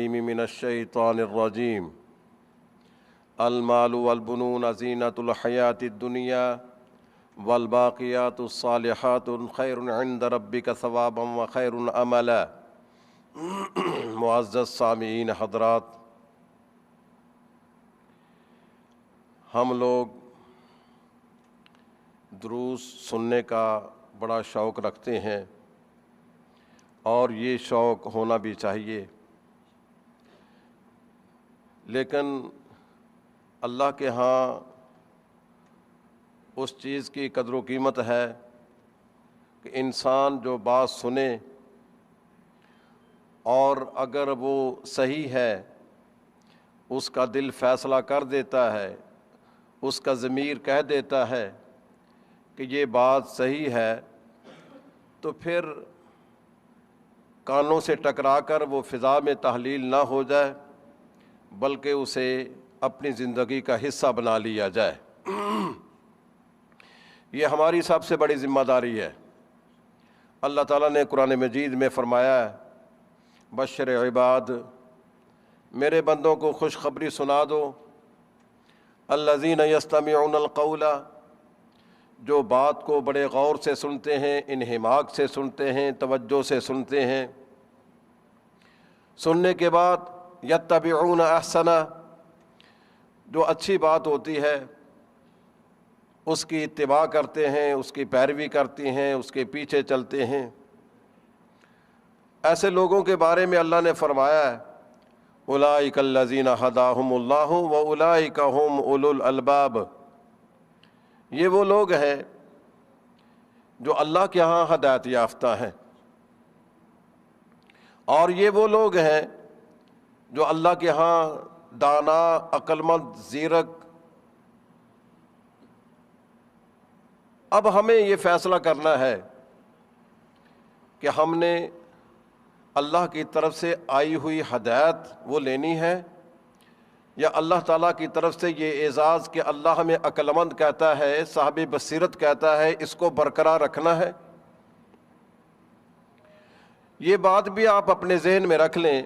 العلیم من الشیطان الرجیم المال والبنون زینۃ الحیاۃ الدنیا والباقیات الصالحات خیر عند ربک ثوابا وخیر املا۔ معزز سامعین حضرات، ہم لوگ دروس سننے کا بڑا شوق رکھتے ہیں اور یہ شوق ہونا بھی چاہیے، لیکن اللہ کے ہاں اس چیز کی قدر و قیمت ہے کہ انسان جو بات سنے اور اگر وہ صحیح ہے، اس کا دل فیصلہ کر دیتا ہے، اس کا ضمیر کہہ دیتا ہے کہ یہ بات صحیح ہے، تو پھر کانوں سے ٹکرا کر وہ فضا میں تحلیل نہ ہو جائے، بلکہ اسے اپنی زندگی کا حصہ بنا لیا جائے۔ یہ ہماری سب سے بڑی ذمہ داری ہے۔ اللہ تعالیٰ نے قرآن مجید میں فرمایا ہے، بشر عباد، میرے بندوں کو خوشخبری سنا دو، الذین یستمعون القول، جو بات کو بڑے غور سے سنتے ہیں، انہماک سے سنتے ہیں، توجہ سے سنتے ہیں، سننے کے بعد یتبعون احسنہ، جو اچھی بات ہوتی ہے اس کی اتباع کرتے ہیں، اس کی پیروی کرتی ہیں، اس کے پیچھے چلتے ہیں۔ ایسے لوگوں کے بارے میں اللہ نے فرمایا ہے، اولئک الذین ھداھم اللہ واولئک ھم اولو الالباب، یہ وہ لوگ ہیں جو اللہ کے ہاں ہدایت یافتہ ہیں، اور یہ وہ لوگ ہیں جو اللہ کے ہاں دانا، عقلمند، زیرک۔ اب ہمیں یہ فیصلہ کرنا ہے کہ ہم نے اللہ کی طرف سے آئی ہوئی ہدایت وہ لینی ہے، یا اللہ تعالیٰ کی طرف سے یہ اعزاز کہ اللہ ہمیں عقلمند کہتا ہے، صاحب بصیرت کہتا ہے، اس کو برقرار رکھنا ہے۔ یہ بات بھی آپ اپنے ذہن میں رکھ لیں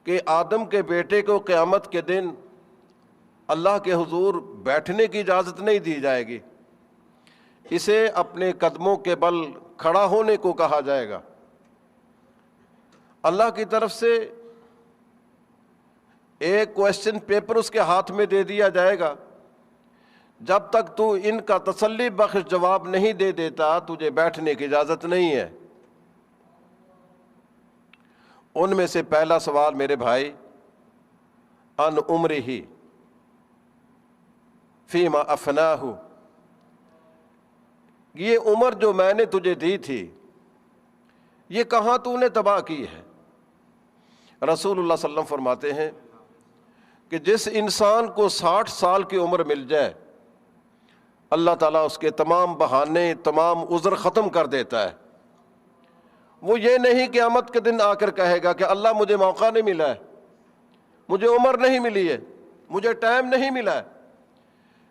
کہ آدم کے بیٹے کو قیامت کے دن اللہ کے حضور بیٹھنے کی اجازت نہیں دی جائے گی، اسے اپنے قدموں کے بل کھڑا ہونے کو کہا جائے گا۔ اللہ کی طرف سے ایک کویسچن پیپر اس کے ہاتھ میں دے دیا جائے گا، جب تک تو ان کا تسلی بخش جواب نہیں دے دیتا تجھے بیٹھنے کی اجازت نہیں ہے۔ ان میں سے پہلا سوال میرے بھائی، ان عمرہ فیما افناہ، یہ عمر جو میں نے تجھے دی تھی یہ کہاں تو نے تباہ کی ہے؟ رسول اللہ صلی اللہ علیہ وسلم فرماتے ہیں کہ جس انسان کو 60 سال کی عمر مل جائے، اللہ تعالیٰ اس کے تمام بہانے، تمام عذر ختم کر دیتا ہے۔ وہ یہ نہیں قیامت کے دن آ کر کہے گا کہ اللہ مجھے موقع نہیں ملا ہے، مجھے عمر نہیں ملی ہے، مجھے ٹائم نہیں ملا ہے۔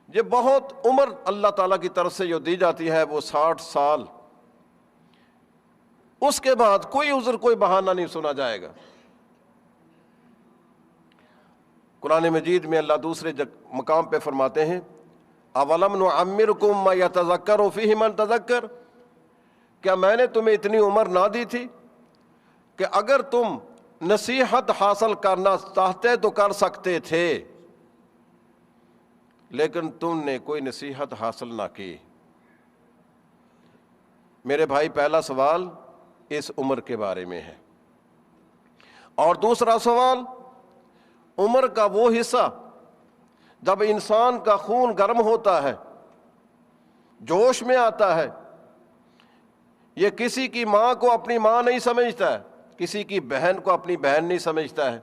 یہ بہت عمر اللہ تعالیٰ کی طرف سے جو دی جاتی ہے وہ 60 سال، اس کے بعد کوئی عذر، کوئی بہانہ نہیں سنا جائے گا۔ قرآن مجید میں اللہ دوسرے مقام پہ فرماتے ہیں، اولم نعمرکم ما یتذکر فیہ من تذکر، کیا میں نے تمہیں اتنی عمر نہ دی تھی کہ اگر تم نصیحت حاصل کرنا چاہتے تو کر سکتے تھے، لیکن تم نے کوئی نصیحت حاصل نہ کی۔ میرے بھائی، پہلا سوال اس عمر کے بارے میں ہے، اور دوسرا سوال عمر کا وہ حصہ جب انسان کا خون گرم ہوتا ہے، جوش میں آتا ہے، یہ کسی کی ماں کو اپنی ماں نہیں سمجھتا ہے، کسی کی بہن کو اپنی بہن نہیں سمجھتا ہے،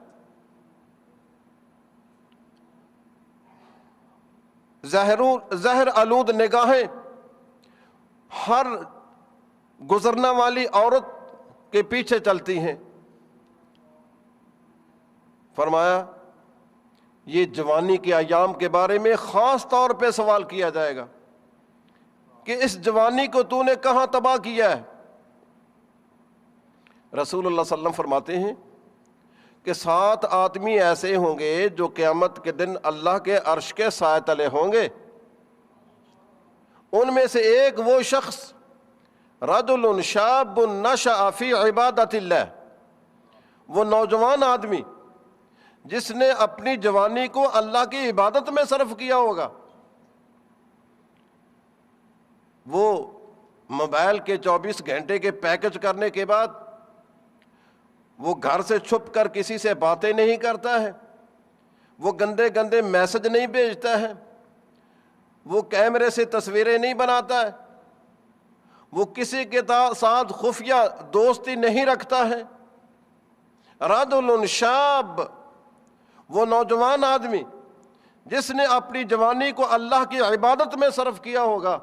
زہر آلود نگاہیں ہر گزرنے والی عورت کے پیچھے چلتی ہیں۔ فرمایا یہ جوانی کے ایام کے بارے میں خاص طور پہ سوال کیا جائے گا کہ اس جوانی کو تو نے کہاں تباہ کیا ہے۔ رسول اللہ صلی اللہ علیہ وسلم فرماتے ہیں کہ 7 آدمی ایسے ہوں گے جو قیامت کے دن اللہ کے عرش کے سائے تلے ہوں گے۔ ان میں سے ایک وہ شخص رجل شاب نشأ فی عبادت اللہ، وہ نوجوان آدمی جس نے اپنی جوانی کو اللہ کی عبادت میں صرف کیا ہوگا۔ وہ موبائل کے 24 گھنٹے کے پیکج کرنے کے بعد وہ گھر سے چھپ کر کسی سے باتیں نہیں کرتا ہے، وہ گندے گندے میسج نہیں بھیجتا ہے، وہ کیمرے سے تصویریں نہیں بناتا ہے، وہ کسی کے ساتھ خفیہ دوستی نہیں رکھتا ہے۔ رجل شاب، وہ نوجوان آدمی جس نے اپنی جوانی کو اللہ کی عبادت میں صرف کیا ہوگا،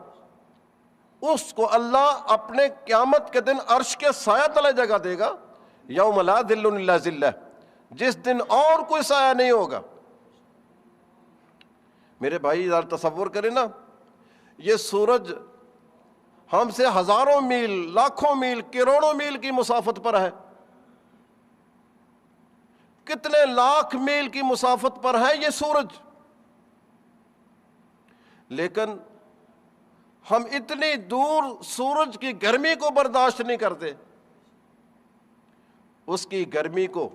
اس کو اللہ اپنے قیامت کے دن عرش کے سایہ تلے جگہ دے گا، یوم لا ظل الا ظلہ، جس دن اور کوئی سایہ نہیں ہوگا۔ میرے بھائی ذرا تصور کریں نا، یہ سورج ہم سے ہزاروں میل، لاکھوں میل، کروڑوں میل کی مسافت پر ہے، کتنے لاکھ میل کی مسافت پر ہے یہ سورج، لیکن ہم اتنی دور سورج کی گرمی کو برداشت نہیں کرتے۔ اس کی گرمی کو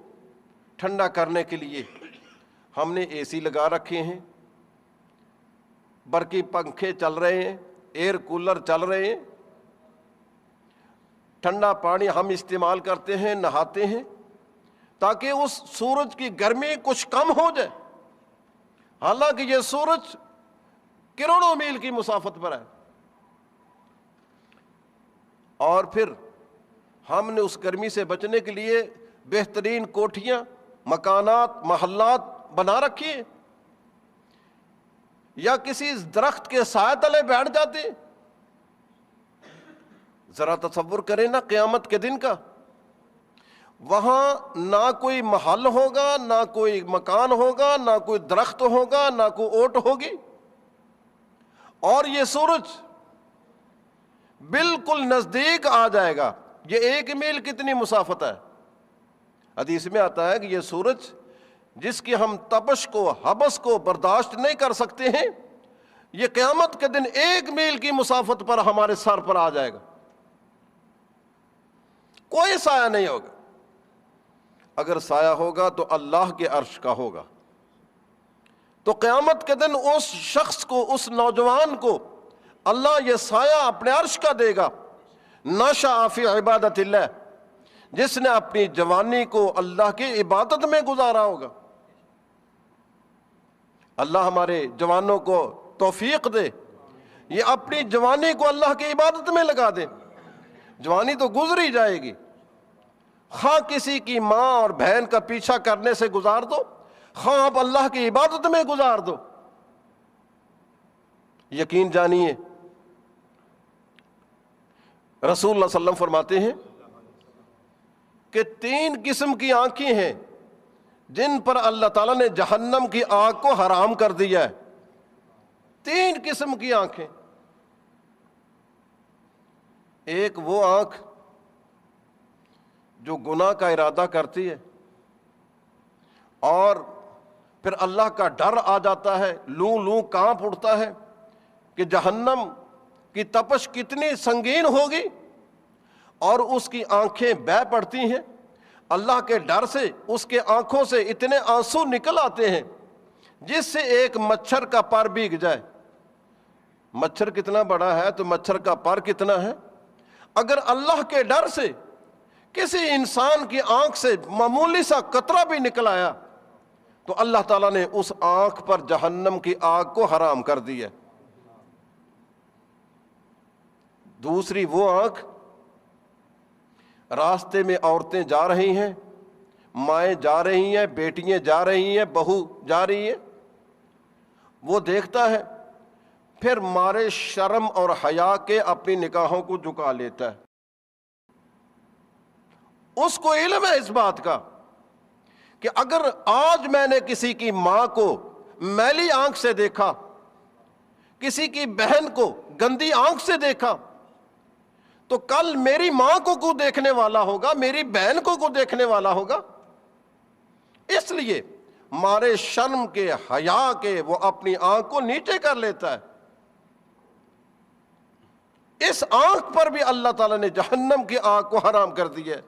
ٹھنڈا کرنے کے لیے ہم نے اے سی لگا رکھے ہیں، برقی پنکھے چل رہے ہیں، ایئر کولر چل رہے ہیں، ٹھنڈا پانی ہم استعمال کرتے ہیں، نہاتے ہیں تاکہ اس سورج کی گرمی کچھ کم ہو جائے، حالانکہ یہ سورج کروڑوں میل کی مسافت پر ہے۔ اور پھر ہم نے اس گرمی سے بچنے کے لیے بہترین کوٹھیاں، مکانات، محلات بنا رکھی ہیں، یا کسی درخت کے سائے تلے بیٹھ جاتے ہیں۔ ذرا تصور کریں نا قیامت کے دن کا، وہاں نہ کوئی محل ہوگا، نہ کوئی مکان ہوگا، نہ کوئی درخت ہوگا، نہ کوئی اوٹ ہوگی، اور یہ سورج بالکل نزدیک آ جائے گا۔ یہ 1 میل کتنی مسافت ہے؟ حدیث میں آتا ہے کہ یہ سورج جس کی ہم تپش کو، حبس کو برداشت نہیں کر سکتے ہیں، یہ قیامت کے دن 1 میل کی مسافت پر ہمارے سر پر آ جائے گا، کوئی سایہ نہیں ہوگا۔ اگر سایہ ہوگا تو اللہ کے عرش کا ہوگا۔ تو قیامت کے دن اس شخص کو، اس نوجوان کو اللہ یہ سایہ اپنے عرش کا دے گا، نشأ فی عبادت اللہ، جس نے اپنی جوانی کو اللہ کی عبادت میں گزارا ہوگا۔ اللہ ہمارے جوانوں کو توفیق دے، یہ اپنی جوانی کو اللہ کی عبادت میں لگا دے۔ جوانی تو گزری جائے گی، خواہ کسی کی ماں اور بہن کا پیچھا کرنے سے گزار دو، خواہ آپ اللہ کی عبادت میں گزار دو۔ یقین جانیے، رسول اللہ صلی اللہ علیہ وسلم فرماتے ہیں کہ 3 قسم کی آنکھیں ہیں جن پر اللہ تعالیٰ نے جہنم کی آگ کو حرام کر دیا ہے۔ 3 قسم کی آنکھیں۔ ایک وہ آنکھ جو گناہ کا ارادہ کرتی ہے اور پھر اللہ کا ڈر آ جاتا ہے، لوں لوں کانپ اٹھتا ہے کہ جہنم کی تپش کتنی سنگین ہوگی، اور اس کی آنکھیں بہہ پڑتی ہیں اللہ کے ڈر سے، اس کے آنکھوں سے اتنے آنسو نکل آتے ہیں جس سے ایک مچھر کا پر بھیگ جائے۔ مچھر کتنا بڑا ہے تو مچھر کا پر کتنا ہے۔ اگر اللہ کے ڈر سے کسی انسان کی آنکھ سے معمولی سا قطرہ بھی نکل آیا تو اللہ تعالیٰ نے اس آنکھ پر جہنم کی آگ کو حرام کر دیا۔ دوسری وہ آنکھ، راستے میں عورتیں جا رہی ہیں، مائیں جا رہی ہیں، بیٹیاں جا رہی ہیں، بہو جا رہی ہیں، وہ دیکھتا ہے، پھر مارے شرم اور حیا کے اپنی نگاہوں کو جھکا لیتا ہے۔ اس کو علم ہے اس بات کا کہ اگر آج میں نے کسی کی ماں کو میلی آنکھ سے دیکھا، کسی کی بہن کو گندی آنکھ سے دیکھا، تو کل میری ماں کو دیکھنے والا ہوگا، میری بہن کو دیکھنے والا ہوگا۔ اس لیے مارے شرم کے، حیا کے وہ اپنی آنکھ کو نیچے کر لیتا ہے۔ اس آنکھ پر بھی اللہ تعالیٰ نے جہنم کی آنکھ کو حرام کر دیا ہے۔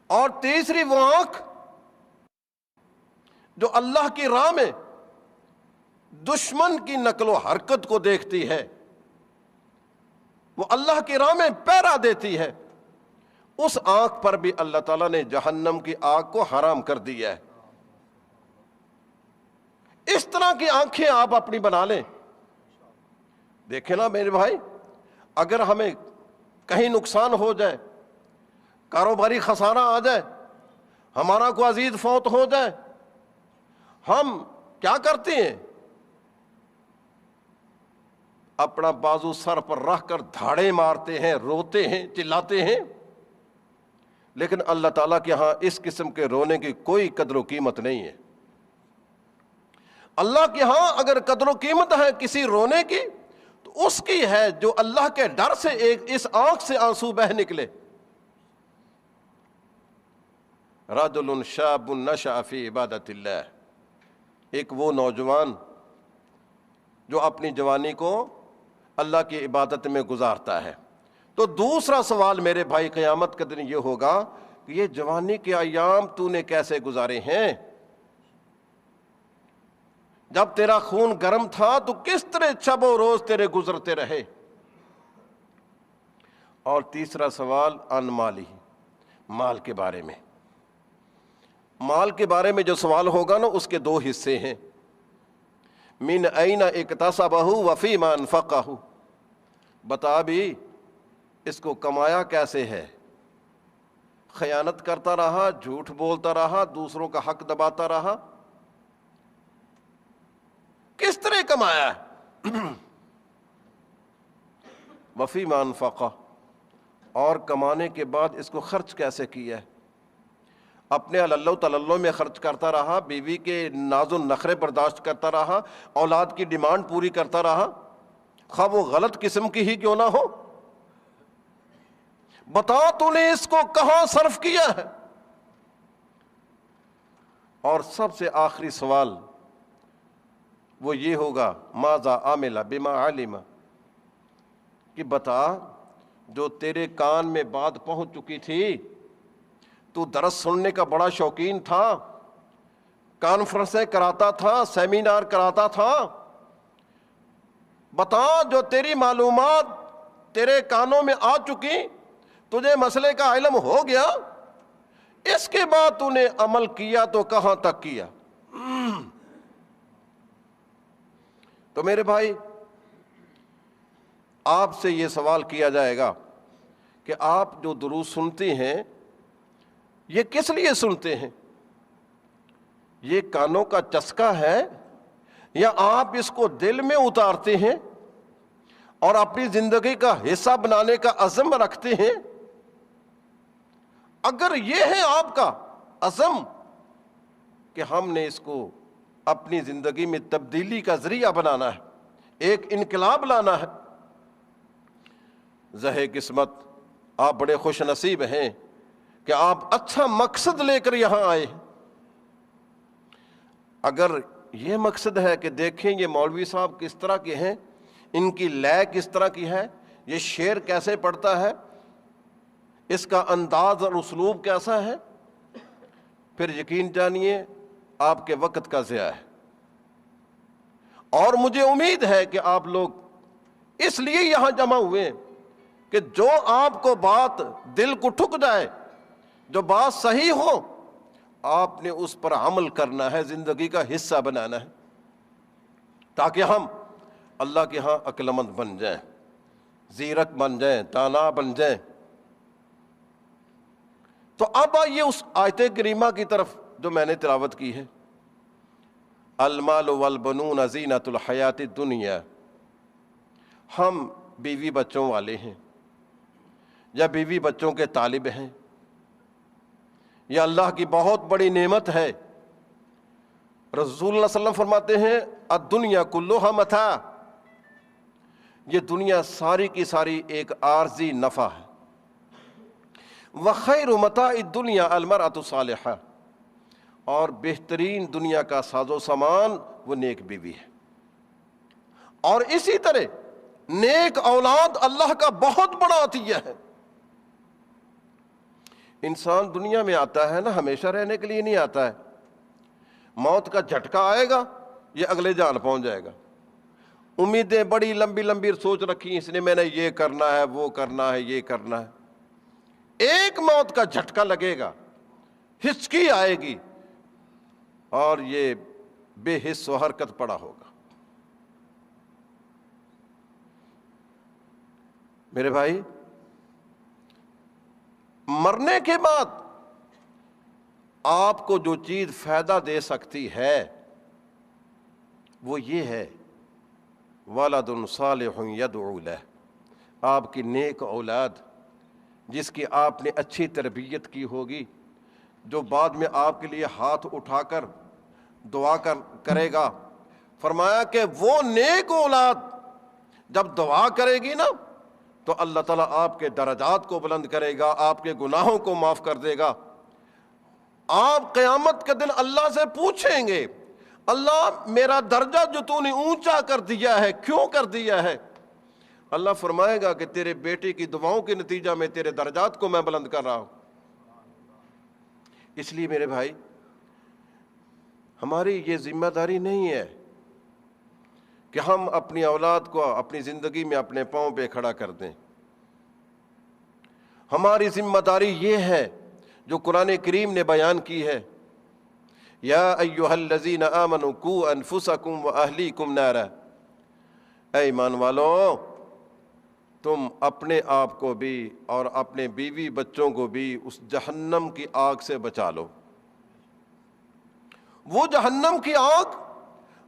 اور تیسری وہ آنکھ جو اللہ کی راہ میں دشمن کی نقل و حرکت کو دیکھتی ہے، وہ اللہ کی راہ میں پہرا دیتی ہے، اس آنکھ پر بھی اللہ تعالیٰ نے جہنم کی آگ کو حرام کر دیا ہے۔ اس طرح کی آنکھیں آپ اپنی بنا لیں۔ دیکھیں نا میرے بھائی، اگر ہمیں کہیں نقصان ہو جائے، کاروباری خسارہ آ جائے، ہمارا کوئی عزیز فوت ہو جائے، ہم کیا کرتے ہیں؟ اپنا بازو سر پر رکھ کر دھاڑے مارتے ہیں، روتے ہیں، چلاتے ہیں۔ لیکن اللہ تعالیٰ کے ہاں اس قسم کے رونے کی کوئی قدر و قیمت نہیں ہے۔ اللہ کے ہاں اگر قدر و قیمت ہے کسی رونے کی تو اس کی ہے جو اللہ کے ڈر سے اس آنکھ سے آنسو بہ نکلے۔ رجل شاب نشأ فی عبادت اللہ، ایک وہ نوجوان جو اپنی جوانی کو اللہ کی عبادت میں گزارتا ہے۔ تو دوسرا سوال میرے بھائی قیامت کے دن یہ ہوگا کہ یہ جوانی کے ایام تو نے کیسے گزارے ہیں؟ جب تیرا خون گرم تھا تو کس طرح شب و روز تیرے گزرتے رہے؟ اور تیسرا سوال عن مالی، مال کے بارے میں۔ مال کے بارے میں جو سوال ہوگا نا اس کے دو حصے ہیں، من این اکتسبہ وفیما انفقہ، بتا بھی اس کو کمایا کیسے ہے؟ خیانت کرتا رہا، جھوٹ بولتا رہا، دوسروں کا حق دباتا رہا، کس طرح کمایا ہے؟ وفیما انفقہ، اور کمانے کے بعد اس کو خرچ کیسے کیا ہے؟ اپنے اللہ تللو میں خرچ کرتا رہا، بیوی کے ناز و نخرے برداشت کرتا رہا، اولاد کی ڈیمانڈ پوری کرتا رہا، خواہ وہ غلط قسم کی ہی کیوں نہ ہو۔ بتا تو نے اس کو کہاں صرف کیا ہے؟ اور سب سے آخری سوال وہ یہ ہوگا، ماذا عمل بما علم، کہ بتا جو تیرے کان میں بات پہنچ چکی تھی، تو درس سننے کا بڑا شوقین تھا، کانفرنسیں کراتا تھا، سیمینار کراتا تھا، بتا جو تیری معلومات تیرے کانوں میں آ چکی، تجھے مسئلے کا علم ہو گیا، اس کے بعد تو نے عمل کیا تو کہاں تک کیا؟ تو میرے بھائی آپ سے یہ سوال کیا جائے گا کہ آپ جو دروس سنتے ہیں یہ کس لیے سنتے ہیں؟ یہ کانوں کا چسکا ہے یا آپ اس کو دل میں اتارتے ہیں اور اپنی زندگی کا حصہ بنانے کا عزم رکھتے ہیں؟ اگر یہ ہے آپ کا عزم کہ ہم نے اس کو اپنی زندگی میں تبدیلی کا ذریعہ بنانا ہے، ایک انقلاب لانا ہے، زہے قسمت، آپ بڑے خوش نصیب ہیں کہ آپ اچھا مقصد لے کر یہاں آئے۔ اگر یہ مقصد ہے کہ دیکھیں یہ مولوی صاحب کس طرح کے ہیں، ان کی لے کس طرح کی ہے، یہ شعر کیسے پڑھتا ہے، اس کا انداز اور اسلوب کیسا ہے، پھر یقین جانیے آپ کے وقت کا ضیاع ہے۔ اور مجھے امید ہے کہ آپ لوگ اس لیے یہاں جمع ہوئے کہ جو آپ کو بات دل کو ٹھک جائے، جو بات صحیح ہو، آپ نے اس پر عمل کرنا ہے، زندگی کا حصہ بنانا ہے، تاکہ ہم اللہ کے ہاں عقل مند بن جائیں، زیرک بن جائیں، دانا بن جائیں۔ تو اب آئیے اس آیت کریمہ کی طرف جو میں نے تلاوت کی ہے، المال والبنون زینۃ الحیات الدنیا۔ ہم بیوی بچوں والے ہیں یا بیوی بچوں کے طالب ہیں، یہ اللہ کی بہت بڑی نعمت ہے۔ رسول اللہ صلی اللہ علیہ وسلم فرماتے ہیں الدنیا کلھا متاع، یہ دنیا ساری کی ساری ایک عارضی نفع ہے۔ وخیر متاع الدنیا المرأۃ الصالحہ، اور بہترین دنیا کا ساز و سامان وہ نیک بیوی ہے۔ اور اسی طرح نیک اولاد اللہ کا بہت بڑا عطیہ ہے۔ انسان دنیا میں آتا ہے نا ہمیشہ رہنے کے لیے نہیں آتا ہے، موت کا جھٹکا آئے گا، یہ اگلے جان پہنچ جائے گا۔ امیدیں بڑی لمبی لمبی سوچ رکھی اس نے، میں نے یہ کرنا ہے، وہ کرنا ہے، یہ کرنا ہے، ایک موت کا جھٹکا لگے گا، ہچکی آئے گی اور یہ بے حس و حرکت پڑا ہوگا۔ میرے بھائی، مرنے کے بعد آپ کو جو چیز فائدہ دے سکتی ہے وہ یہ ہے ولد صالح یدعو لہ، آپ کی نیک اولاد جس کی آپ نے اچھی تربیت کی ہوگی، جو بعد میں آپ کے لیے ہاتھ اٹھا کر دعا کرے گا۔ فرمایا کہ وہ نیک اولاد جب دعا کرے گی نا تو اللہ تعالیٰ آپ کے درجات کو بلند کرے گا، آپ کے گناہوں کو معاف کر دے گا۔ آپ قیامت کے دن اللہ سے پوچھیں گے، اللہ میرا درجہ جو تو نے اونچا کر دیا ہے کیوں کر دیا ہے؟ اللہ فرمائے گا کہ تیرے بیٹے کی دعاؤں کے نتیجہ میں تیرے درجات کو میں بلند کر رہا ہوں۔ اس لیے میرے بھائی، ہماری یہ ذمہ داری نہیں ہے کہ ہم اپنی اولاد کو اپنی زندگی میں اپنے پاؤں پہ کھڑا کر دیں۔ ہماری ذمہ داری یہ ہے جو قرآن کریم نے بیان کی ہے، یا ایھا الذین آمنوا قوا انفسکم واہلیکم نارا، اے ایمان والو تم اپنے آپ کو بھی اور اپنے بیوی بچوں کو بھی اس جہنم کی آگ سے بچا لو۔ وہ جہنم کی آگ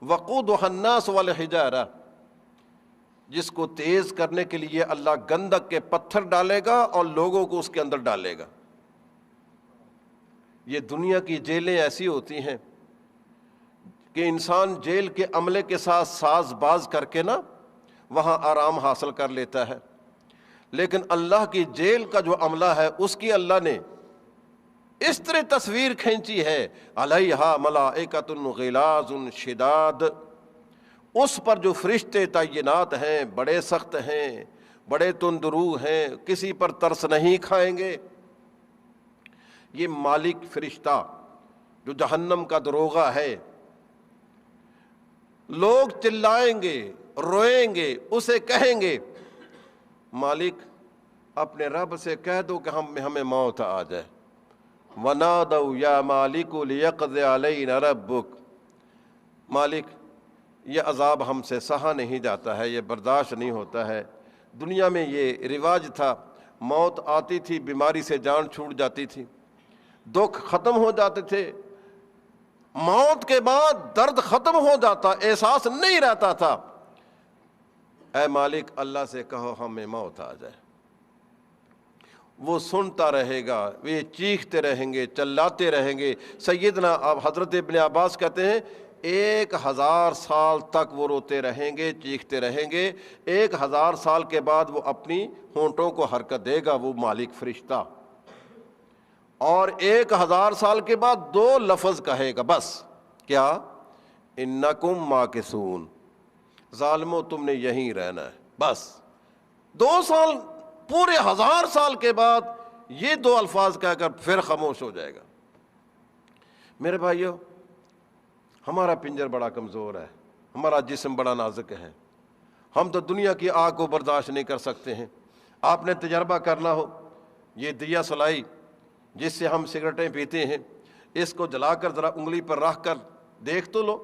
وقودھا الناس والحجارہ، جس کو تیز کرنے کے لیے اللہ گندک کے پتھر ڈالے گا اور لوگوں کو اس کے اندر ڈالے گا۔ یہ دنیا کی جیلیں ایسی ہوتی ہیں کہ انسان جیل کے عملے کے ساتھ ساز باز کر کے نا وہاں آرام حاصل کر لیتا ہے، لیکن اللہ کی جیل کا جو عملہ ہے اس کی اللہ نے اس طرح تصویر کھینچی ہے، علیہا ملائکۃ غلاظ شداد، اس پر جو فرشتے تعینات ہیں بڑے سخت ہیں، بڑے تندرو ہیں، کسی پر ترس نہیں کھائیں گے۔ یہ مالک فرشتہ جو جہنم کا دروغہ ہے، لوگ چلائیں گے، روئیں گے، اسے کہیں گے مالک اپنے رب سے کہہ دو کہ ہمیں موت آ جائے۔ وَنَادَوْا يَا مَالِكُ لِيَقْضِ عَلَيْنَا رَبُّكَ، مالک یہ عذاب ہم سے سہا نہیں جاتا ہے، یہ برداشت نہیں ہوتا ہے۔ دنیا میں یہ رواج تھا، موت آتی تھی، بیماری سے جان چھوٹ جاتی تھی، دکھ ختم ہو جاتے تھے، موت کے بعد درد ختم ہو جاتا، احساس نہیں رہتا تھا۔ اے مالک اللہ سے کہو ہمیں موت آ جائے۔ وہ سنتا رہے گا، وہ چیختے رہیں گے، چلاتے رہیں گے۔ سیدنا حضرت ابن عباس کہتے ہیں 1000 سال تک وہ روتے رہیں گے، چیختے رہیں گے، 1000 سال کے بعد وہ اپنی ہونٹوں کو حرکت دے گا وہ مالک فرشتہ، اور 1000 سال کے بعد 2 لفظ کہے گا بس، کیا؟ انکم ماکثون، ظالمو تم نے یہیں رہنا ہے بس۔ 2 سال، پورے 1000 سال کے بعد یہ 2 الفاظ کہہ کر پھر خاموش ہو جائے گا۔ میرے بھائیو، ہمارا پنجر بڑا کمزور ہے، ہمارا جسم بڑا نازک ہے، ہم تو دنیا کی آگ کو برداشت نہیں کر سکتے ہیں۔ آپ نے تجربہ کرنا ہو، یہ دیا سلائی جس سے ہم سگریٹیں پیتے ہیں، اس کو جلا کر ذرا انگلی پر رکھ کر دیکھ تو لو،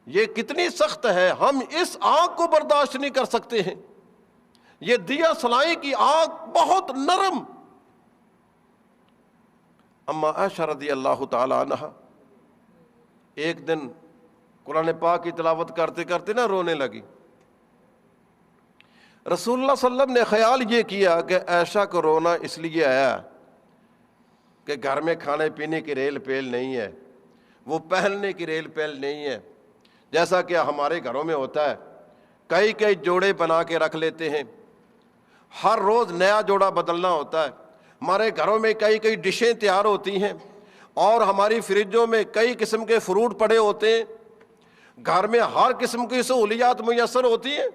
یہ کتنی سخت ہے، ہم اس آگ کو برداشت نہیں کر سکتے ہیں۔ یہ دیا سلائی کی آگ بہت نرم۔ اما عائشہ رضی اللہ تعالی عنہ ایک دن قرآن پاک کی تلاوت کرتے کرتے نا رونے لگی۔ رسول اللہ صلی اللہ علیہ وسلم نے خیال یہ کیا کہ عائشہ کو رونا اس لیے آیا کہ گھر میں کھانے پینے کی ریل پیل نہیں ہے، وہ پہننے کی ریل پیل نہیں ہے، جیسا کہ ہمارے گھروں میں ہوتا ہے، کئی جوڑے بنا کے رکھ لیتے ہیں، ہر روز نیا جوڑا بدلنا ہوتا ہے، ہمارے گھروں میں کئی ڈشیں تیار ہوتی ہیں، اور ہماری فریجوں میں کئی قسم کے فروٹ پڑے ہوتے ہیں، گھر میں ہر قسم کی سہولیات میسر ہوتی ہیں،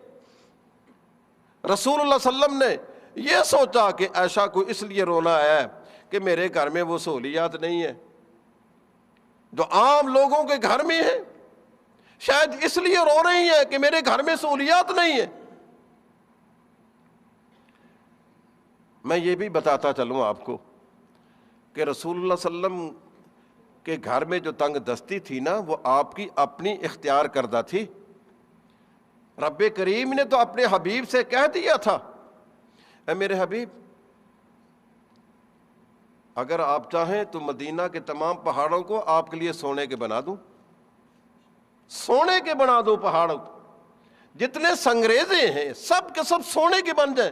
رسول اللہ صلی اللہ علیہ وسلم نے یہ سوچا کہ عائشہ کو اس لیے رونا ہے کہ میرے گھر میں وہ سہولیات نہیں ہے جو عام لوگوں کے گھر میں ہے، شاید اس لیے رو رہی ہیں کہ میرے گھر میں سہولیات نہیں ہے۔ میں یہ بھی بتاتا چلوں آپ کو کہ رسول اللہ صلی اللہ علیہ وسلم کے گھر میں جو تنگ دستی تھی نا، وہ آپ کی اپنی اختیار کردہ تھی۔ رب کریم نے تو اپنے حبیب سے کہہ دیا تھا، اے میرے حبیب، اگر آپ چاہیں تو مدینہ کے تمام پہاڑوں کو آپ کے لیے سونے کے بنا دوں، سونے کے بنا دو، پہاڑوں جتنے سنگریزے ہیں سب کے سب سونے کے بن جائیں۔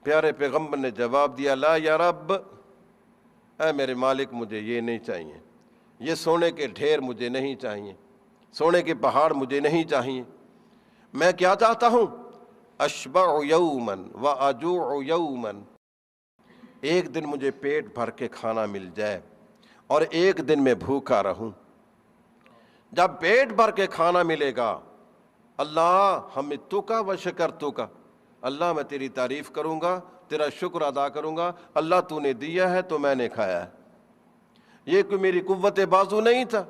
پیارے پیغمبر نے جواب دیا، لا یا رب، اے میرے مالک، مجھے یہ نہیں چاہیے، یہ سونے کے ڈھیر مجھے نہیں چاہیے، سونے کے پہاڑ مجھے نہیں چاہیے۔ میں کیا چاہتا ہوں؟ اشبع یومن واجوع یومن، ایک دن مجھے پیٹ بھر کے کھانا مل جائے اور ایک دن میں بھوکا رہوں۔ جب پیٹ بھر کے کھانا ملے گا، اللہ حمدتک و شکرتک، اللہ میں تیری تعریف کروں گا، تیرا شکر ادا کروں گا، اللہ تو نے دیا ہے تو میں نے کھایا ہے، یہ کوئی میری قوت بازو نہیں تھا۔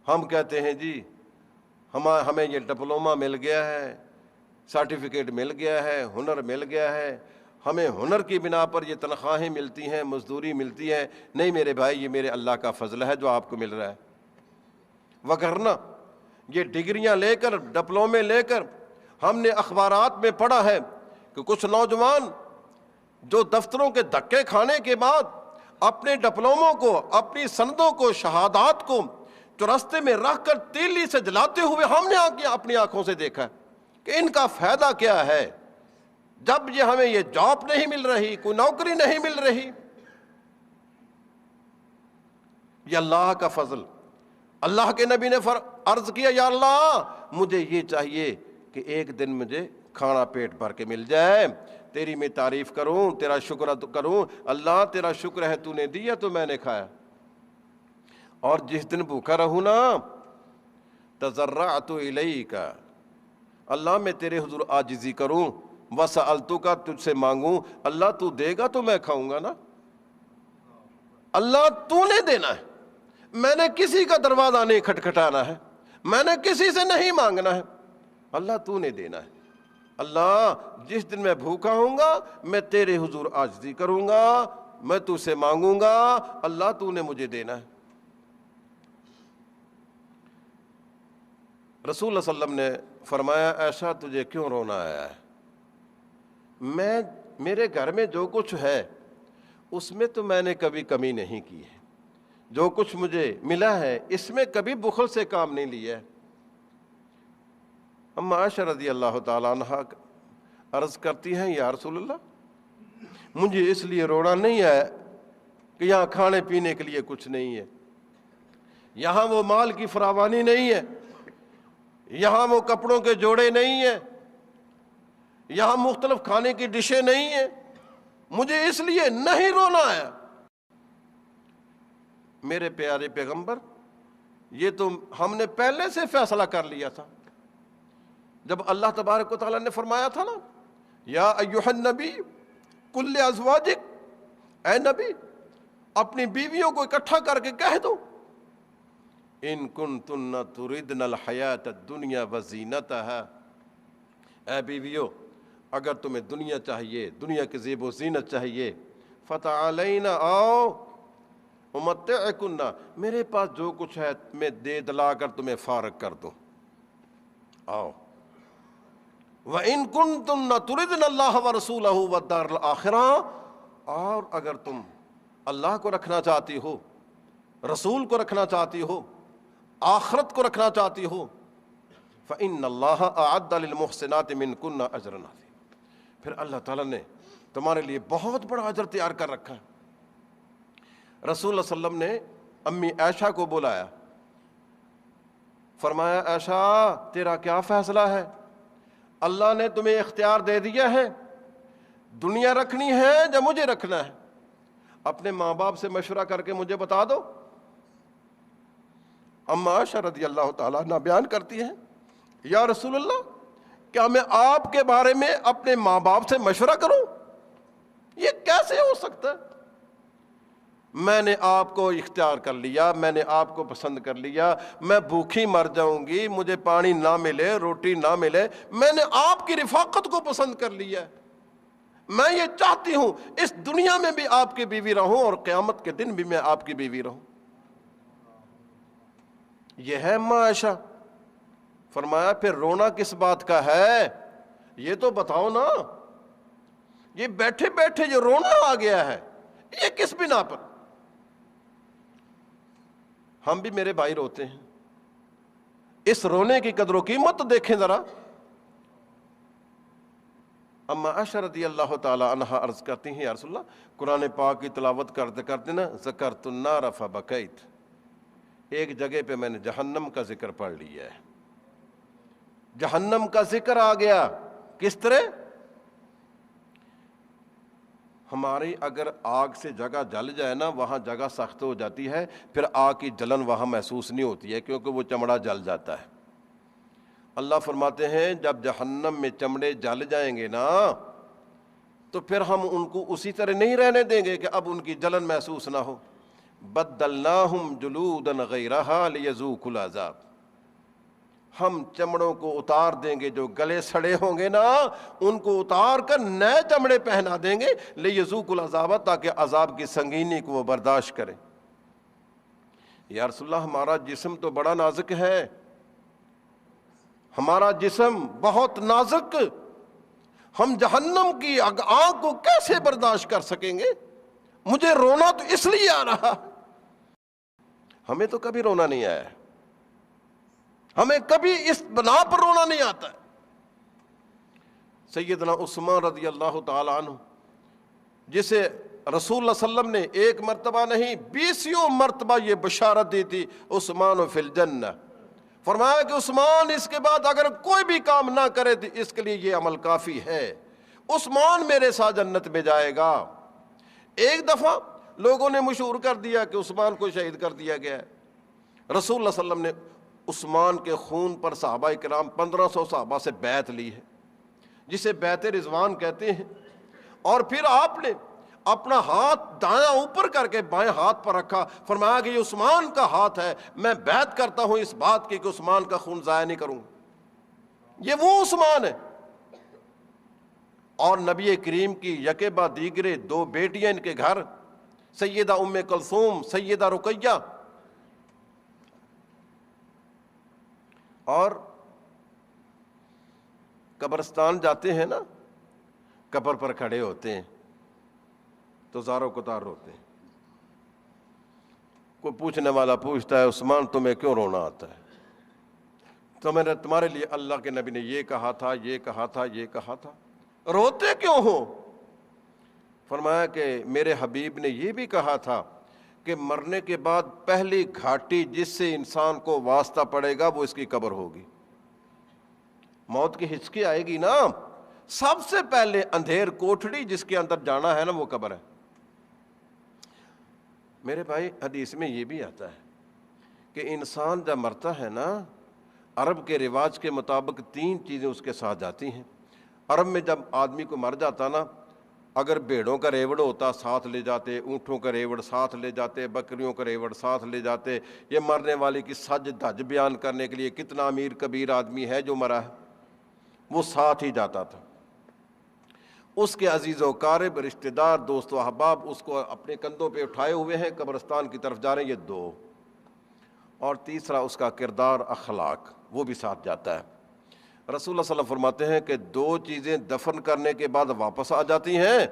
ہم کہتے ہیں جی ہمیں یہ ڈپلومہ مل گیا ہے، سرٹیفکیٹ مل گیا ہے، ہنر مل گیا ہے، ہمیں ہنر کی بنا پر یہ تنخواہیں ملتی ہیں، مزدوری ملتی ہے۔ نہیں میرے بھائی، یہ میرے اللہ کا فضل ہے جو آپ کو مل رہا ہے، وگرنہ یہ ڈگریاں لے کر، ڈپلومے لے کر، ہم نے اخبارات میں پڑھا ہے کہ کچھ نوجوان جو دفتروں کے دھکے کھانے کے بعد اپنے ڈپلوموں کو، اپنی سندوں کو، شہادات کو چرستے میں رکھ کر تیلی سے جلاتے ہوئے ہم نے اپنی آنکھوں سے دیکھا کہ ان کا فائدہ کیا ہے جب یہ ہمیں یہ جاب نہیں مل رہی، کوئی نوکری نہیں مل رہی۔ یہ اللہ کا فضل۔ اللہ کے نبی نے عرض کیا، یا اللہ، مجھے یہ چاہیے کہ ایک دن مجھے کھانا پیٹ بھر کے مل جائے، تیری میں تعریف کروں، تیرا شکر کروں۔ اللہ تیرا شکر ہے، تو نے دیا تو میں نے کھایا، اور جس دن بھوکا رہوں نا، تضرعت الیک، اللہ میں تیرے حضور عاجزی کروں، وسألتک، تجھ سے مانگوں، اللہ تو دے گا تو میں کھاؤں گا نا، اللہ تو نے دینا ہے، میں نے کسی کا دروازہ نہیں کھٹکھٹانا ہے، میں نے کسی سے نہیں مانگنا ہے، اللہ تو نے دینا ہے۔ اللہ جس دن میں بھوکا ہوں گا میں تیرے حضور عاجزی کروں گا، میں تو سے مانگوں گا، اللہ تو نے مجھے دینا ہے۔ رسول اللہ صلی اللہ علیہ وسلم نے فرمایا، عائشہ تجھے کیوں رونا آیا ہے؟ میرے گھر میں جو کچھ ہے اس میں تو میں نے کبھی کمی نہیں کی ہے، جو کچھ مجھے ملا ہے اس میں کبھی بخل سے کام نہیں لیا ہے۔ اما عائشہ رضی اللہ تعالیٰ عنہ عرض کرتی ہیں، یا رسول اللہ، مجھے اس لیے رونا نہیں ہے کہ یہاں کھانے پینے کے لیے کچھ نہیں ہے، یہاں وہ مال کی فراوانی نہیں ہے، یہاں وہ کپڑوں کے جوڑے نہیں ہیں، یہاں مختلف کھانے کی ڈشیں نہیں ہیں، مجھے اس لیے نہیں رونا ہے۔ میرے پیارے پیغمبر، یہ تو ہم نے پہلے سے فیصلہ کر لیا تھا، جب اللہ تبارک و تعالیٰ نے فرمایا تھا نا، یا ایھا النبی قل لازواجک، اے نبی اپنی بیویوں کو اکٹھا کر کے کہہ دو، ان کنتن تردن الحیات الدنیا وزینتہا، اے بیویوں اگر تمہیں دنیا چاہیے، دنیا کی زیب و زینت چاہیے، فتعالین، آؤ، امتعکن، میرے پاس جو کچھ ہے میں دے دلا کر تمہیں فارغ کر دوں، آؤ۔ وَإِن كُنتُنَّ تُرِدْنَ اللَّهَ وَرَسُولَهُ وَالدَّارَ الْآخِرَةَ، اور اگر تم اللہ کو رکھنا چاہتی ہو، رسول کو رکھنا چاہتی ہو، آخرت کو رکھنا چاہتی ہو، فَإِنَّ اللَّهَ أَعَدَّ لِلْمُحْسِنَاتِ مِنْكُنَّ أَجْرًا عَظِيمًا، پھر اللہ تعالیٰ نے تمہارے لیے بہت بڑا اجر تیار کر رکھا ہے۔ رسول اللہ صلی اللہ علیہ وسلم نے امی عائشہ کو بلایا، فرمایا، عائشہ تیرا کیا فیصلہ ہے؟ اللہ نے تمہیں اختیار دے دیا ہے، دنیا رکھنی ہے یا مجھے رکھنا ہے؟ اپنے ماں باپ سے مشورہ کر کے مجھے بتا دو۔ اما عائشہ رضی اللہ تعالیٰ عنہ بیان کرتی ہیں، یا رسول اللہ، کیا میں آپ کے بارے میں اپنے ماں باپ سے مشورہ کروں؟ یہ کیسے ہو سکتا ہے؟ میں نے آپ کو اختیار کر لیا، میں نے آپ کو پسند کر لیا، میں بھوکھی مر جاؤں گی، مجھے پانی نہ ملے، روٹی نہ ملے، میں نے آپ کی رفاقت کو پسند کر لیا۔ میں یہ چاہتی ہوں اس دنیا میں بھی آپ کی بیوی رہوں اور قیامت کے دن بھی میں آپ کی بیوی رہوں۔ یہ ہے اما عائشہ۔ فرمایا پھر رونا کس بات کا ہے؟ یہ تو بتاؤ نا، یہ بیٹھے بیٹھے جو رونا آ گیا ہے یہ کس بنا پر؟ ہم بھی میرے بھائی روتے ہیں، اس رونے کی قدر و قیمت دیکھیں ذرا۔ اما عائشہ رضی اللہ تعالی عنہا عرض کرتی ہیں، یا رسول اللہ، قرآن پاک کی تلاوت کرتے کرتے نا ذکرت النار فبکیت، ایک جگہ پہ میں نے جہنم کا ذکر پڑھ لیا ہے۔ جہنم کا ذکر آ گیا، کس طرح؟ ہماری اگر آگ سے جگہ جل جائے نا، وہاں جگہ سخت ہو جاتی ہے، پھر آگ کی جلن وہاں محسوس نہیں ہوتی ہے کیونکہ وہ چمڑا جل جاتا ہے۔ اللہ فرماتے ہیں جب جہنم میں چمڑے جل جائیں گے نا تو پھر ہم ان کو اسی طرح نہیں رہنے دیں گے کہ اب ان کی جلن محسوس نہ ہو۔ بدلناہم جلودا غیرہا لیذوقوا العذاب، ہم چمڑوں کو اتار دیں گے، جو گلے سڑے ہوں گے نا ان کو اتار کر نئے چمڑے پہنا دیں گے، لیذوقوا العذاب، تاکہ عذاب کی سنگینی کو وہ برداشت کریں۔ یا رسول اللہ، ہمارا جسم تو بڑا نازک ہے، ہمارا جسم بہت نازک، ہم جہنم کی آگ کو کیسے برداشت کر سکیں گے؟ مجھے رونا تو اس لیے آ رہا۔ ہمیں تو کبھی رونا نہیں آیا، ہمیں کبھی اس بنا پر رونا نہیں آتا ہے۔ سیدنا عثمان رضی اللہ تعالی عنہ، جسے رسول اللہ صلی اللہ علیہ وسلم نے ایک مرتبہ نہیں 20 مرتبہ یہ بشارت دی تھی، عثمان فی الجنہ، فرمایا کہ عثمان اس کے بعد اگر کوئی بھی کام نہ کرے تو اس کے لیے یہ عمل کافی ہے، عثمان میرے ساتھ جنت میں جائے گا۔ ایک دفعہ لوگوں نے مشہور کر دیا کہ عثمان کو شہید کر دیا گیا ہے۔ رسول اللہ صلی اللہ علیہ وسلم نے عثمان کے خون پر صحابہ کرام 1500 صحابہ سے بیعت لی ہے، جسے بیعت رضوان کہتے ہیں، اور پھر آپ نے اپنا ہاتھ دایاں اوپر کر کے بائیں ہاتھ پر رکھا، فرمایا کہ یہ عثمان کا ہاتھ ہے، میں بیعت کرتا ہوں اس بات کی کہ عثمان کا خون ضائع نہیں کروں۔ یہ وہ عثمان ہے۔ اور نبی کریم کی یکے بعد دیگرے 2 بیٹیاں ان کے گھر، سیدہ ام کلثوم، سیدہ رقیہ، اور قبرستان جاتے ہیں نا، قبر پر کھڑے ہوتے ہیں تو زاروں کتار روتے ہیں۔ کوئی پوچھنے والا پوچھتا ہے عثمان تمہیں کیوں رونا آتا ہے؟ تو میں نے تمہارے لیے اللہ کے نبی نے یہ کہا تھا، یہ کہا تھا، یہ کہا تھا، روتے کیوں ہو؟ فرمایا کہ میرے حبیب نے یہ بھی کہا تھا کہ مرنے کے بعد پہلی گھاٹی جس سے انسان کو واسطہ پڑے گا وہ اس کی قبر ہوگی۔ موت کی ہچکی آئے گی نا، سب سے پہلے اندھیر کوٹھڑی جس کے اندر جانا ہے نا وہ قبر ہے۔ میرے بھائی حدیث میں یہ بھی آتا ہے کہ انسان جب مرتا ہے نا، عرب کے رواج کے مطابق 3 چیزیں اس کے ساتھ جاتی ہیں۔ عرب میں جب آدمی کو مر جاتا نا، اگر بھیڑوں کا ریوڑ ہوتا ساتھ لے جاتے، اونٹوں کا ریوڑ ساتھ لے جاتے، بکریوں کا ریوڑ ساتھ لے جاتے۔ یہ مرنے والے کی سج دھج بیان کرنے کے لیے کتنا امیر کبیر آدمی ہے جو مرا ہے، وہ ساتھ ہی جاتا تھا۔ اس کے عزیز و اقارب، رشتہ دار، دوست و احباب اس کو اپنے کندھوں پہ اٹھائے ہوئے ہیں، قبرستان کی طرف جا رہے ہیں، یہ 2۔ اور تیسرا اس کا کردار، اخلاق، وہ بھی ساتھ جاتا ہے۔ رسول اللہ صلی اللہ علیہ وسلم فرماتے ہیں کہ 2 چیزیں دفن کرنے کے بعد واپس آ جاتی ہیں،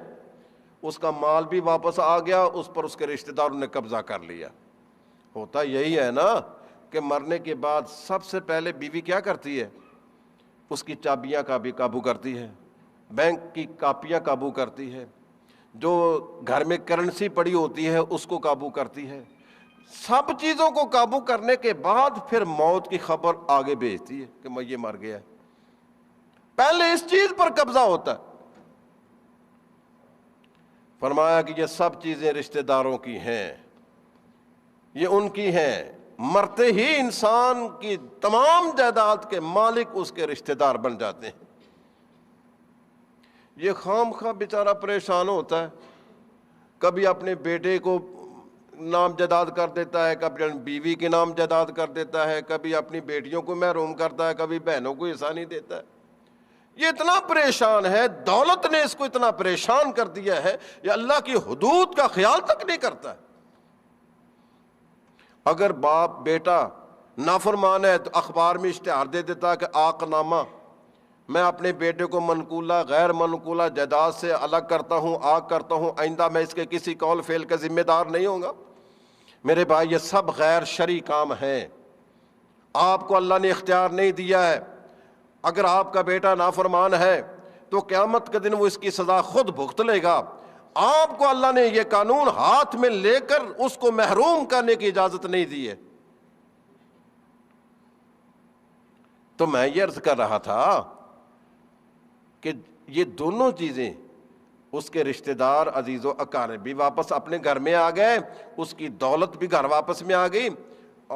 اس کا مال بھی واپس آ گیا، اس پر اس کے رشتہ داروں نے قبضہ کر لیا۔ ہوتا یہی ہے نا کہ مرنے کے بعد سب سے پہلے بیوی کیا کرتی ہے؟ اس کی چابیاں کا بھی قابو کرتی ہے، بینک کی کاپیاں قابو کرتی ہے، جو گھر میں کرنسی پڑی ہوتی ہے اس کو قابو کرتی ہے۔ سب چیزوں کو قابو کرنے کے بعد پھر موت کی خبر آگے بھیجتی ہے کہ میں یہ مر گیا ہے۔ پہلے اس چیز پر قبضہ ہوتا ہے۔ فرمایا کہ یہ سب چیزیں رشتہ داروں کی ہیں، یہ ان کی ہیں، مرتے ہی انسان کی تمام جائیداد کے مالک اس کے رشتہ دار بن جاتے ہیں۔ یہ خام خواہ بیچارہ پریشان ہوتا ہے، کبھی اپنے بیٹے کو نام جائیداد کر دیتا ہے، کبھی بیوی کے نام جائیداد کر دیتا ہے، کبھی اپنی بیٹیوں کو محروم کرتا ہے، کبھی بہنوں کو حصہ نہیں دیتا ہے۔ یہ اتنا پریشان ہے، دولت نے اس کو اتنا پریشان کر دیا ہے، یہ اللہ کی حدود کا خیال تک نہیں کرتا ہے۔ اگر باپ بیٹا نافرمان ہے تو اخبار میں اشتہار دے دیتا کہ آق نامہ، میں اپنے بیٹے کو منقولہ غیر منقولہ جائیداد سے الگ کرتا ہوں، آگ کرتا ہوں، آئندہ میں اس کے کسی قول فعل کا ذمہ دار نہیں ہوں گا۔ میرے بھائی یہ سب غیر شرعی کام ہیں، آپ کو اللہ نے اختیار نہیں دیا ہے۔ اگر آپ کا بیٹا نافرمان ہے تو قیامت کے دن وہ اس کی سزا خود بھگت لے گا۔ آپ کو اللہ نے یہ قانون ہاتھ میں لے کر اس کو محروم کرنے کی اجازت نہیں دی ہے۔ تو میں یہ عرض کر رہا تھا کہ یہ دونوں چیزیں، اس کے رشتہ دار عزیز و اقارب بھی واپس اپنے گھر میں آ گئے، اس کی دولت بھی گھر واپس میں آ گئی،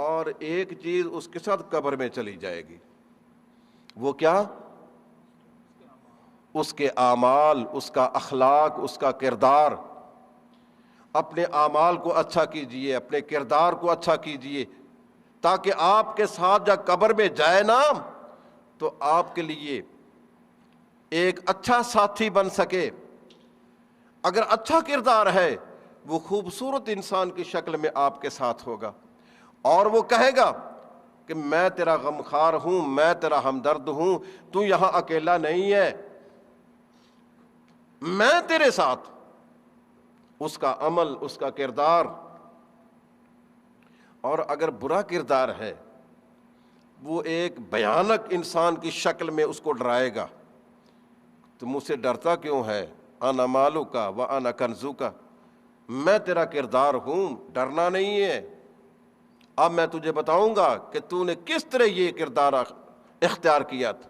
اور ایک چیز اس کے ساتھ قبر میں چلی جائے گی۔ وہ کیا؟ اس کے اعمال، اس کا اخلاق، اس کا کردار۔ اپنے اعمال کو اچھا کیجئے، اپنے کردار کو اچھا کیجئے، تاکہ آپ کے ساتھ جب قبر میں جائے نا تو آپ کے لیے ایک اچھا ساتھی بن سکے۔ اگر اچھا کردار ہے وہ خوبصورت انسان کی شکل میں آپ کے ساتھ ہوگا، اور وہ کہے گا کہ میں تیرا غمخوار ہوں، میں تیرا ہمدرد ہوں، تو یہاں اکیلا نہیں ہے، میں تیرے ساتھ۔ اس کا عمل، اس کا کردار۔ اور اگر برا کردار ہے وہ ایک بھیانک انسان کی شکل میں اس کو ڈرائے گا، تو مجھ سے ڈرتا کیوں ہے؟ انا مالو کا و انا کنزو کا، میں تیرا کردار ہوں، ڈرنا نہیں ہے۔ اب میں تجھے بتاؤں گا کہ تو نے کس طرح یہ کردار اختیار کیا تھا۔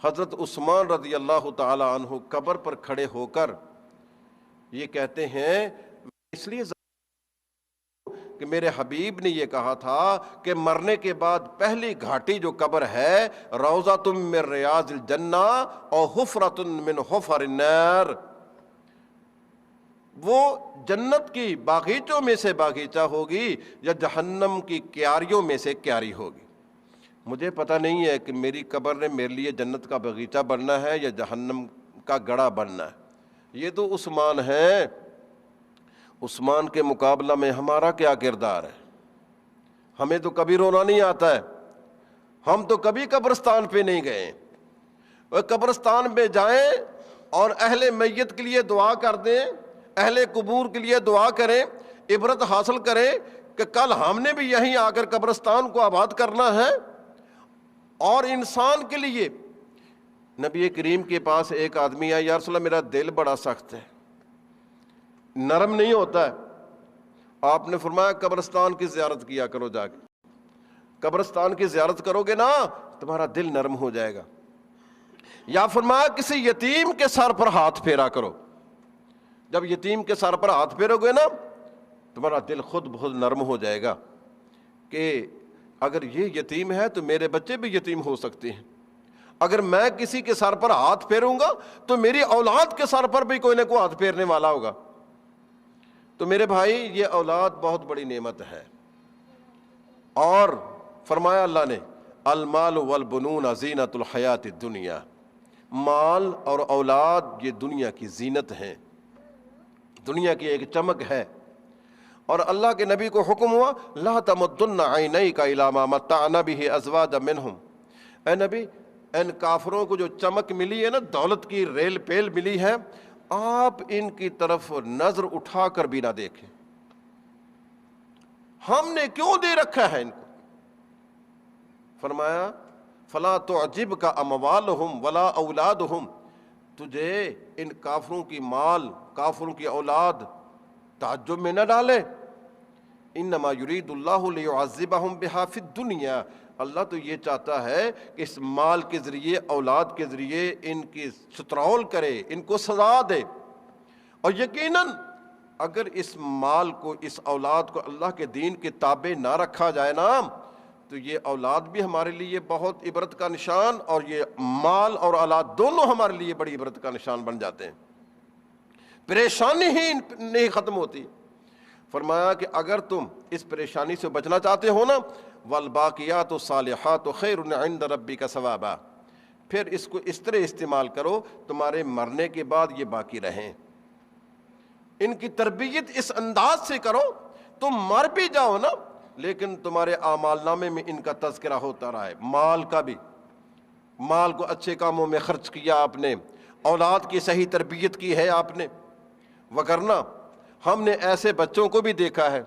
حضرت عثمان رضی اللہ تعالی عنہ قبر پر کھڑے ہو کر یہ کہتے ہیں، اس لیے کہ میرے حبیب نے یہ کہا تھا کہ مرنے کے بعد پہلی گھاٹی جو قبر ہے، روضۃ من ریاض الجنہ اور حفرۃ من حفر النار، وہ جنت کی باغیچوں میں سے باغیچہ ہوگی یا جہنم کی کیاریوں میں سے کیاری ہوگی۔ مجھے پتہ نہیں ہے کہ میری قبر نے میرے لیے جنت کا باغیچہ بننا ہے یا جہنم کا گڑھا بننا ہے، یہ تو عثمان ہے۔ عثمان کے مقابلہ میں ہمارا کیا کردار ہے؟ ہمیں تو کبھی رونا نہیں آتا ہے، ہم تو کبھی قبرستان پہ نہیں گئے۔ اور قبرستان پہ جائیں اور اہل میت کے لیے دعا کر دیں، اہل قبور کے لیے دعا کریں، عبرت حاصل کریں کہ کل ہم نے بھی یہیں آ کر قبرستان کو آباد کرنا ہے۔ اور انسان کے لیے نبی کریم کے پاس ایک آدمی آیا، یا رسول اللہ میرا دل بڑا سخت ہے، نرم نہیں ہوتا ہے۔ آپ نے فرمایا قبرستان کی زیارت کیا کرو، جا کے قبرستان کی زیارت کرو گے نا تمہارا دل نرم ہو جائے گا۔ یا فرمایا کسی یتیم کے سر پر ہاتھ پھیرا کرو، جب یتیم کے سر پر ہاتھ پھیرو گے نا تمہارا دل خود بخود نرم ہو جائے گا کہ اگر یہ یتیم ہے تو میرے بچے بھی یتیم ہو سکتے ہیں، اگر میں کسی کے سر پر ہاتھ پھیروں گا تو میری اولاد کے سر پر بھی کوئی نہ کوئی ہاتھ پھیرنے والا ہوگا۔ تو میرے بھائی یہ اولاد بہت بڑی نعمت ہے۔ اور فرمایا اللہ نے المال والبنون زینت الحیات الدنیا، مال اور اولاد یہ دنیا کی زینت ہیں، دنیا کی ایک چمک ہے۔ اور اللہ کے نبی کو حکم ہوا لا تمدن عینیک الی ما متعنا بہ ازواجا منہم، اے نبی ان کافروں کو جو چمک ملی ہے نا، دولت کی ریل پیل ملی ہے، آپ ان کی طرف نظر اٹھا کر بھی نہ دیکھیں۔ ہم نے کیوں دے رکھا ہے ان کو؟ فرمایا فلا تعجبک اموالہم ولا اولادہم، تجھے ان کافروں کی مال، کافروں کی اولاد تعجب میں نہ ڈالے۔ انما یرید اللہ لیعذبہم بہا فی الدنیا، اللہ تو یہ چاہتا ہے کہ اس مال کے ذریعے، اولاد کے ذریعے ان کی سترول کرے، ان کو سزا دے۔ اور یقیناً اگر اس مال کو، اس اولاد کو اللہ کے دین کے تابع نہ رکھا جائے نا، تو یہ اولاد بھی ہمارے لیے بہت عبرت کا نشان، اور یہ مال اور اولاد دونوں ہمارے لیے بڑی عبرت کا نشان بن جاتے ہیں. پریشانی ہی نہیں ختم ہوتی. فرمایا کہ اگر تم اس پریشانی سے بچنا چاہتے ہو نا، والباقیات الصالحات خیر عند ربک ثوابا، پھر اس کو اس طرح استعمال کرو تمہارے مرنے کے بعد یہ باقی رہیں. ان کی تربیت اس انداز سے کرو، تم مر بھی جاؤ نا لیکن تمہارے اعمال نامے میں ان کا تذکرہ ہوتا رہا ہے. مال کا بھی، مال کو اچھے کاموں میں خرچ کیا آپ نے، اولاد کی صحیح تربیت کی ہے آپ نے. وگرنہ ہم نے ایسے بچوں کو بھی دیکھا ہے،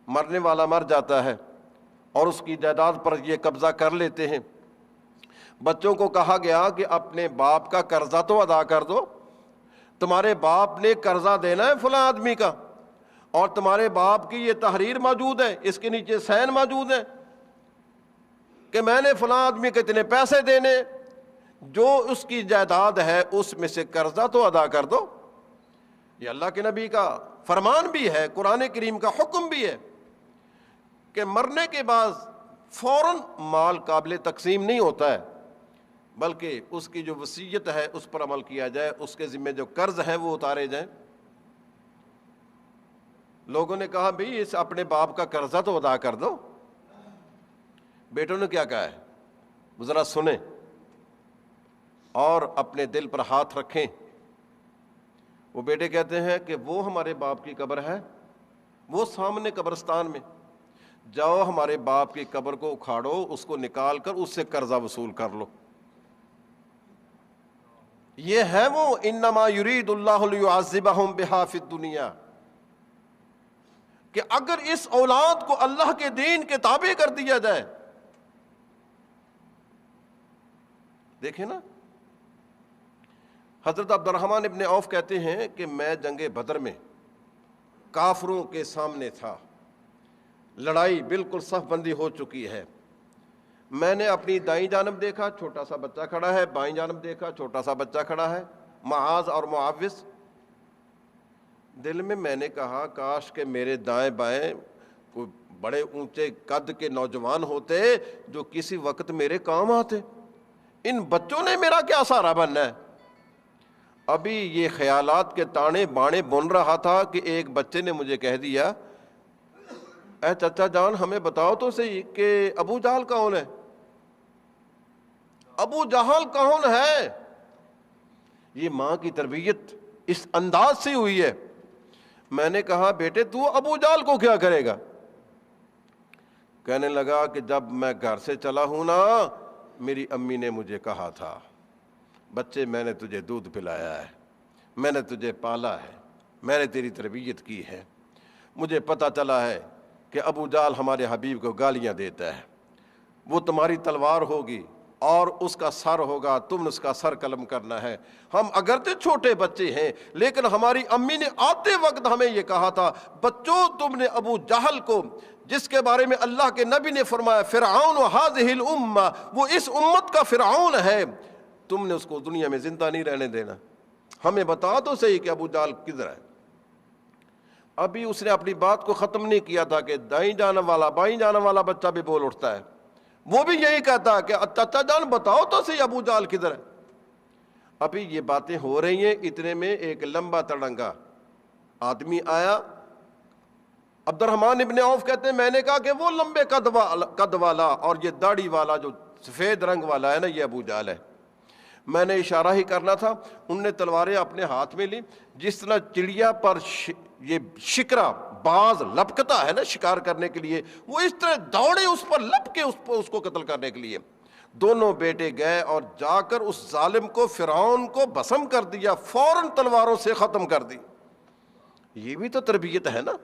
مرنے والا مر جاتا ہے اور اس کی جائیداد پر یہ قبضہ کر لیتے ہیں. بچوں کو کہا گیا کہ اپنے باپ کا قرضہ تو ادا کر دو، تمہارے باپ نے قرضہ دینا ہے فلاں آدمی کا، اور تمہارے باپ کی یہ تحریر موجود ہے، اس کے نیچے سین موجود ہے کہ میں نے فلاں آدمی کے اتنے پیسے دینے، جو اس کی جائیداد ہے اس میں سے قرضہ تو ادا کر دو. یہ اللہ کے نبی کا فرمان بھی ہے، قرآن کریم کا حکم بھی ہے کہ مرنے کے بعد فوراً مال قابل تقسیم نہیں ہوتا ہے، بلکہ اس کی جو وصیت ہے اس پر عمل کیا جائے، اس کے ذمہ جو قرض ہیں وہ اتارے جائیں. لوگوں نے کہا بھئی اس اپنے باپ کا قرضہ تو ادا کر دو. بیٹوں نے کیا کہا ہے، ذرا سنیں اور اپنے دل پر ہاتھ رکھیں. وہ بیٹے کہتے ہیں کہ وہ ہمارے باپ کی قبر ہے، وہ سامنے قبرستان میں، جاؤ ہمارے باپ کی قبر کو اکھاڑو، اس کو نکال کر اس سے قرضہ وصول کر لو. یہ ہے وہ انما یرید اللہ لیعذبہم بہا فی الدنیا، کہ اگر اس اولاد کو اللہ کے دین کے تابع کر دیا جائے. دیکھیں نا، حضرت عبد الرحمن ابن عوف کہتے ہیں کہ میں جنگ بدر میں کافروں کے سامنے تھا، لڑائی بالکل صف بندی ہو چکی ہے. میں نے اپنی دائیں جانب دیکھا چھوٹا سا بچہ کھڑا ہے، بائیں جانب دیکھا چھوٹا سا بچہ کھڑا ہے، معاذ اور معاوض. دل میں نے کہا کاش کہ میرے دائیں بائیں کوئی بڑے اونچے قد کے نوجوان ہوتے جو کسی وقت میرے کام آتے. ان بچوں نے میرا کیا سہارا بننا ہے. ابھی یہ خیالات کے تانے بانے بن رہا تھا کہ ایک بچے نے مجھے کہہ دیا، اے چچا جان ہمیں بتاؤ تو صحیح کہ ابو جہل کون ہے. ابو جہل کون ہے؟ یہ ماں کی تربیت اس انداز سے ہوئی ہے. میں نے کہا بیٹے تو ابو جہل کو کیا کرے گا؟ کہنے لگا کہ جب میں گھر سے چلا ہوں نا، میری امی نے مجھے کہا تھا بچے میں نے تجھے دودھ پلایا ہے، میں نے تجھے پالا ہے، میں نے تیری تربیت کی ہے. مجھے پتہ چلا ہے کہ ابو جہل ہمارے حبیب کو گالیاں دیتا ہے، وہ تمہاری تلوار ہوگی اور اس کا سر ہوگا، تم نے اس کا سر قلم کرنا ہے. ہم اگرچہ چھوٹے بچے ہیں لیکن ہماری امی نے آتے وقت ہمیں یہ کہا تھا بچوں تم نے ابو جہل کو، جس کے بارے میں اللہ کے نبی نے فرمایا فرعون هذه الامہ، وہ اس امت کا فرعون ہے، تم نے اس کو دنیا میں زندہ نہیں رہنے دینا. ہمیں بتا تو صحیح کہ ابو جہل کدھر ہے. ابھی اس نے اپنی بات کو ختم نہیں کیا تھا کہ دائیں جانے والا بائیں جانے والا بچہ بھی بول اٹھتا ہے، وہ بھی یہی کہتا ہے کہ چچا جان بتاؤ تو صحیح ابو جہل کدھر ہے. ابھی یہ باتیں ہو رہی ہیں، اتنے میں ایک لمبا تڑنگا آدمی آیا. عبد الرحمن ابن عوف کہتے ہیں میں نے کہا کہ وہ لمبے قد والا اور یہ داڑھی والا جو سفید رنگ والا ہے نا، یہ ابو جہل ہے. میں نے اشارہ ہی کرنا تھا، ان نے تلواریں اپنے ہاتھ میں لی، جس طرح چڑیا پر یہ شکرا باز لپکتا ہے نا شکار کرنے کے لیے، وہ اس طرح دوڑے اس پر لپ کے اس کو قتل کرنے کے لیے. دونوں بیٹے گئے اور جا کر اس ظالم کو فرعون کو بسم کر دیا، فوراً تلواروں سے ختم کر دی. یہ بھی تو تربیت ہے نا.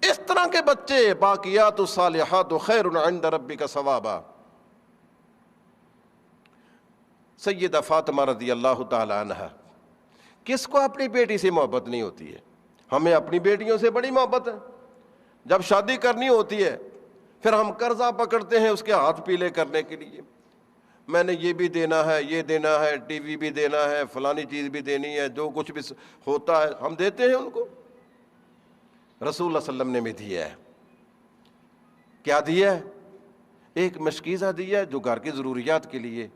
اس طرح کے بچے باقیات الصالحات خیر عند ربک ثوابا. سیدہ فاطمہ رضی اللہ تعالی عنہ، کس کو اپنی بیٹی سے محبت نہیں ہوتی ہے؟ ہمیں اپنی بیٹیوں سے بڑی محبت ہے. جب شادی کرنی ہوتی ہے پھر ہم قرضہ پکڑتے ہیں اس کے ہاتھ پیلے کرنے کے لیے. میں نے یہ بھی دینا ہے، یہ دینا ہے، ٹی وی بھی دینا ہے، فلانی چیز بھی دینی ہے، جو کچھ بھی ہوتا ہے ہم دیتے ہیں ان کو۔ رسول اللہ صلی اللہ علیہ وسلم نے بھی دیا ہے۔ کیا دیا ہے؟ ایک مشکیزہ دیا ہے جو گھر کی ضروریات کے لیے،